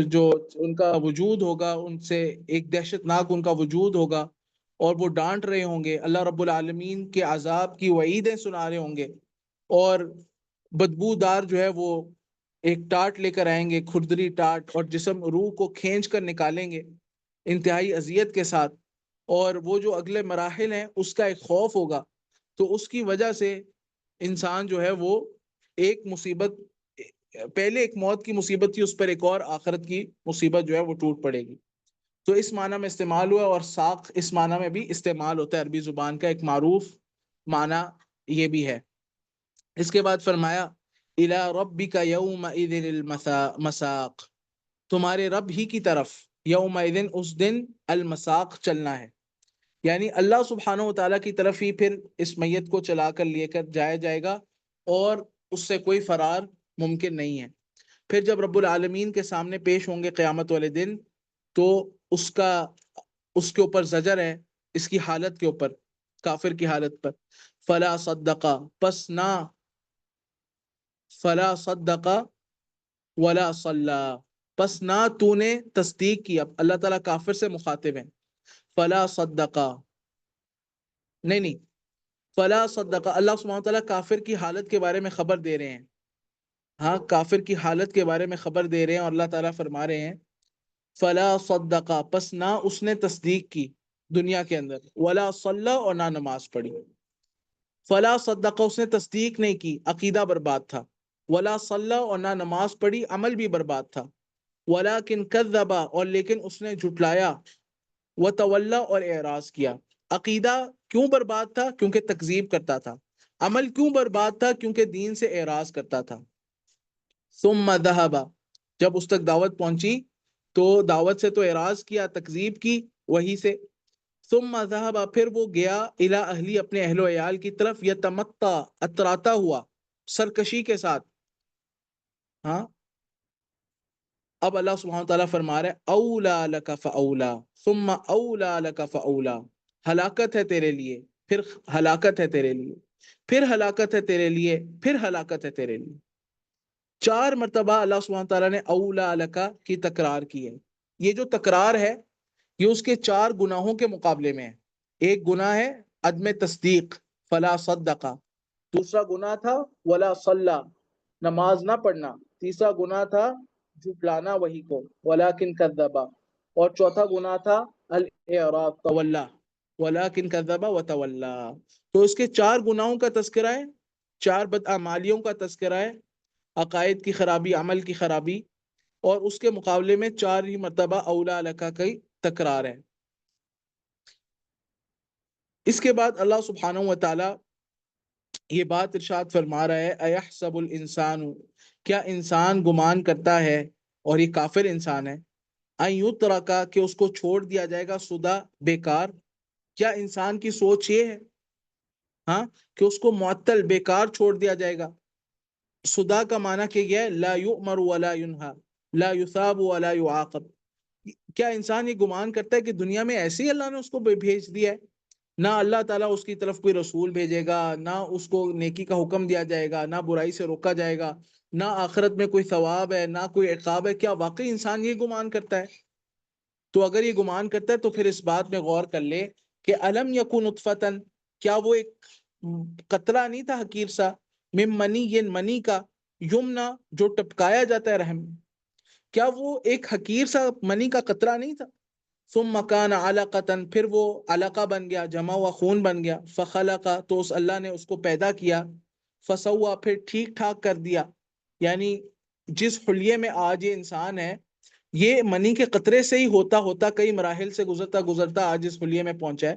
جو ان کا وجود ہوگا، ان سے ایک دہشت ناک ان کا وجود ہوگا، اور وہ ڈانٹ رہے ہوں گے، اللہ رب العالمین کے عذاب کی وعیدیں سنا رہے ہوں گے، اور بدبودار جو ہے وہ ایک ٹاٹ لے کر آئیں گے، کھردری ٹاٹ، اور جسم روح کو کھینچ کر نکالیں گے انتہائی اذیت کے ساتھ، اور وہ جو اگلے مراحل ہیں اس کا ایک خوف ہوگا، تو اس کی وجہ سے انسان جو ہے وہ ایک مصیبت، پہلے ایک موت کی مصیبت تھی، اس پر ایک اور آخرت کی مصیبت جو ہے وہ ٹوٹ پڑے گی۔ تو اس معنی میں استعمال ہوا، اور ساق اس معنی میں بھی استعمال ہوتا ہے، عربی زبان کا ایک معروف معنی یہ بھی ہے۔ اس کے بعد فرمایا الی ربک یومئذ المساق، تمہارے رب ہی کی طرف یومئذ، اس دن، المساق، چلنا ہے، یعنی اللہ سبحانہ و تعالیٰ کی طرف ہی پھر اس میت کو چلا کر لے کر جایا جائے گا، اور اس سے کوئی فرار ممکن نہیں ہے۔ پھر جب رب العالمین کے سامنے پیش ہوں گے قیامت والے دن، تو اس کے اوپر زجر ہے، اس کی حالت کے اوپر، کافر کی حالت پر۔ فلا صدقا، پس نہ، فلا صدقا ولا صلی، پس نہ تو نے تصدیق کی. اب اللہ تعالیٰ کافر سے مخاطب ہیں. فلا صدقا، نہیں، فلا صدقا، اللہ سبحانہ وتعالیٰ کافر کی حالت کے بارے میں خبر دے رہے ہیں. ہاں، کافر کی حالت کے بارے میں خبر دے رہے ہیں، اور اللہ تعالیٰ فرما رہے ہیں فلا صدقا، پس نہ اس نے تصدیق کی دنیا کے اندر، ولا صلی، اور نہ نماز پڑھی. فلا صدقہ، اس نے تصدیق نہیں کی، عقیدہ برباد تھا. ولا صلی، اور نہ نماز پڑھی، عمل بھی برباد تھا. ولیکن کذب، اور لیکن اس نے جھٹلایا. وتولی، اور اعراض کیا. عقیدہ کیوں برباد تھا؟ کیونکہ تکذیب کرتا تھا. عمل کیوں برباد تھا؟ کیونکہ دین سے اعراض کرتا تھا. ثم ذهب، جب اس تک دعوت پہنچی تو دعوت سے تو اعراض کیا، تکذیب کی وہی سے. ثم ذهب، پھر وہ گیا الی اہلی، اپنے اہل و عیال کی طرف، یتمتع، اتراتا ہوا، سرکشی کے ساتھ. ہاں، اب اللہ سبحانہ تعالیٰ فرما رہا ہے اولا لک فاولا ثم اولا لک فاولا، ہلاکت ہے تیرے لیے، پھر ہلاکت ہے تیرے لیے، پھر ہلاکت ہے تیرے لیے، پھر ہلاکت ہے تیرے لیے. 4 مرتبہ اللہ سبحانہ تعالیٰ نے اولا لک کی تکرار کی ہے. یہ جو تکرار ہے یہ اس کے 4 گناہوں کے مقابلے میں ہے. ایک گناہ ہے عدم تصدیق، فلا صدقہ. دوسرا گناہ تھا ولا صلی، نماز نہ پڑھنا. تیسرا گناہ تھا جھٹلانا وہی کو، ولیکن کذبا. اور چوتھا گناہ تھا الاعراض، تولا، ولیکن کذبا وتولا. تو اس کے 4 گناہوں کا تذکرہ ہے، 4 بدعمالیوں کا تذکرہ ہے، عقائد کی خرابی، عمل کی خرابی، اور اس کے مقابلے میں 4 ہی مرتبہ اولا لکا کی تکرار ہے. اس کے بعد اللہ سبحانہ و تعالی یہ بات ارشاد فرما رہا ہے ایحسب الانسان، کیا انسان گمان کرتا ہے، اور یہ کافر انسان ہے، ان یترکا، کہ اس کو چھوڑ دیا جائے گا، سدی، بیکار. کیا انسان کی سوچ یہ ہے، ہاں، کہ اس کو معطل، بیکار چھوڑ دیا جائے گا؟ سدا کا معنی کہ یہ ہے لا یؤمر ولا ینہا، لا یثاب ولا یعاقب. کیا انسان یہ گمان کرتا ہے کہ دنیا میں ایسے ہی اللہ نے اس کو بھیج دیا ہے؟ نہ اللہ تعالیٰ اس کی طرف کوئی رسول بھیجے گا، نہ اس کو نیکی کا حکم دیا جائے گا، نہ برائی سے روکا جائے گا، نہ آخرت میں کوئی ثواب ہے، نہ کوئی عقاب ہے. کیا واقعی انسان یہ گمان کرتا ہے؟ تو اگر یہ گمان کرتا ہے تو پھر اس بات میں غور کر لے کہ الم یکن نطفتن، کیا وہ ایک قطرہ نہیں تھا حقیر سا، من منی، یہ منی کا، یمنا، جو ٹپکایا جاتا ہے رحم، کیا وہ ایک حقیر سا منی کا قطرہ نہیں تھا؟ ثم کان علقۃ، پھر وہ علقہ بن گیا، جمع ہوا خون بن گیا. فخلق، تو اس اللہ نے اس کو پیدا کیا. فسوا، پھر ٹھیک ٹھاک کر دیا. یعنی جس حلیے میں آج یہ انسان ہے، یہ منی کے قطرے سے ہی ہوتا ہوتا کئی مراحل سے گزرتا گزرتا آج اس حلیے میں پہنچا ہے.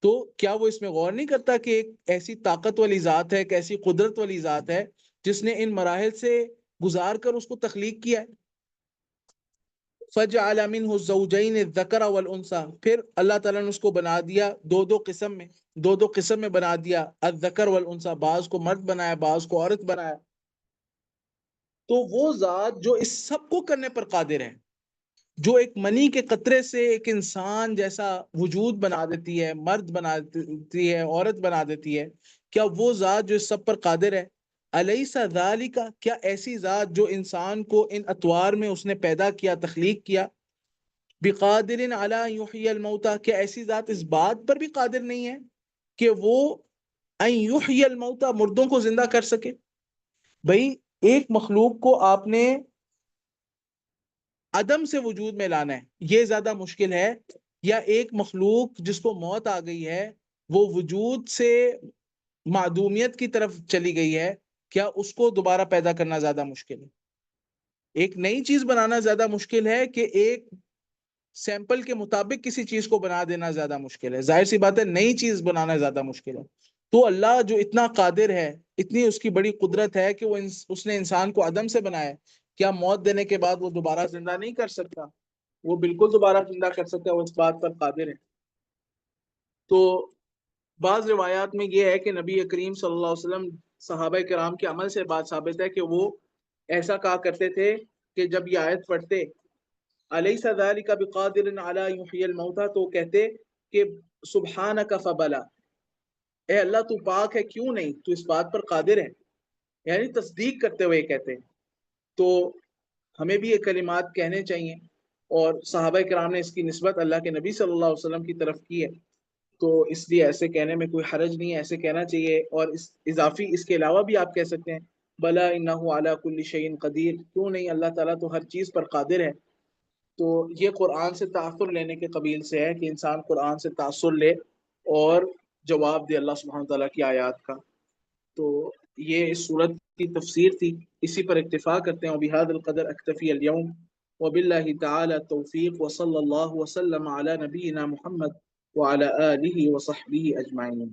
تو کیا وہ اس میں غور نہیں کرتا کہ ایک ایسی طاقت والی ذات ہے، ایک ایسی قدرت والی ذات ہے جس نے ان مراحل سے گزار کر اس کو تخلیق کیا ہے؟ فجعل منه الزوجین الذکر والانثى، پھر اللہ تعالیٰ نے اس کو بنا دیا دو قسم میں، دو قسم میں بنا دیا. الذکر والانثى، بعض کو مرد بنایا، بعض کو عورت بنایا. تو وہ ذات جو اس سب کو کرنے پر قادر ہے، جو ایک منی کے قطرے سے ایک انسان جیسا وجود بنا دیتی ہے، مرد بنا دیتی ہے، عورت بنا دیتی ہے، کیا وہ ذات جو اس سب پر قادر ہے؟ الیس ذالک، کیا ایسی ذات جو انسان کو ان اطوار میں اس نے پیدا کیا، تخلیق کیا، بقادر علی یحیی الموتى، کیا ایسی ذات اس بات پر بھی قادر نہیں ہے کہ وہ ان یحیی الموتى، مردوں کو زندہ کر سکے؟ بھئی ایک مخلوق کو آپ نے عدم سے وجود میں لانا ہے، یہ زیادہ مشکل ہے، یا ایک مخلوق جس کو موت آ گئی ہے وہ وجود سے معدومیت کی طرف چلی گئی ہے، کیا اس کو دوبارہ پیدا کرنا زیادہ مشکل ہے؟ ایک نئی چیز بنانا زیادہ مشکل ہے کہ ایک سیمپل کے مطابق کسی چیز کو بنا دینا زیادہ مشکل ہے؟ ظاہر سی بات ہے نئی چیز بنانا زیادہ مشکل ہے. تو اللہ جو اتنا قادر ہے، اتنی اس کی بڑی قدرت ہے کہ وہ اس نے انسان کو عدم سے بنایا ہے، کیا موت دینے کے بعد وہ دوبارہ زندہ نہیں کر سکتا؟ وہ بالکل دوبارہ زندہ کر سکتا ہے، وہ اس بات پر قادر ہے. تو بعض روایات میں یہ ہے کہ نبی کریم صلی اللہ علیہ وسلم صحابہ کرام کے عمل سے بات ثابت ہے کہ وہ ایسا کہا کرتے تھے کہ جب یہ آیت پڑھتے الیس ذالک بقادر علی یحیی الموتى، تو کہتے کہ سبحانک فبلا، اے اللہ تو پاک ہے، کیوں نہیں، تو اس بات پر قادر ہے. یعنی تصدیق کرتے ہوئے کہتے ہیں. تو ہمیں بھی یہ کلمات کہنے چاہیے، اور صحابہ کرام نے اس کی نسبت اللہ کے نبی صلی اللہ علیہ وسلم کی طرف کی ہے، تو اس لیے ایسے کہنے میں کوئی حرج نہیں ہے، ایسے کہنا چاہیے۔ اور اس اضافی اس کے علاوہ بھی آپ کہہ سکتے ہیں بلا انہ علی کل شیء قدیر، کیوں نہیں، اللہ تعالیٰ تو ہر چیز پر قادر ہے۔ تو یہ قرآن سے تاثر لینے کے قبیل سے ہے کہ انسان قرآن سے تاثر لے اور جواب دے اللہ سبحانہ تعالیٰ کی آیات کا۔ تو یہ اس صورت کی تفسیر تھی، اسی پر اکتفا کرتے ہیں۔ وبہذا القدر اکتفی اليوم، وباللہ تعالی التوفیق، وصلی اللہ وسلم علی نبینا محمد وعلی آلہ وصحبہ اجمعین۔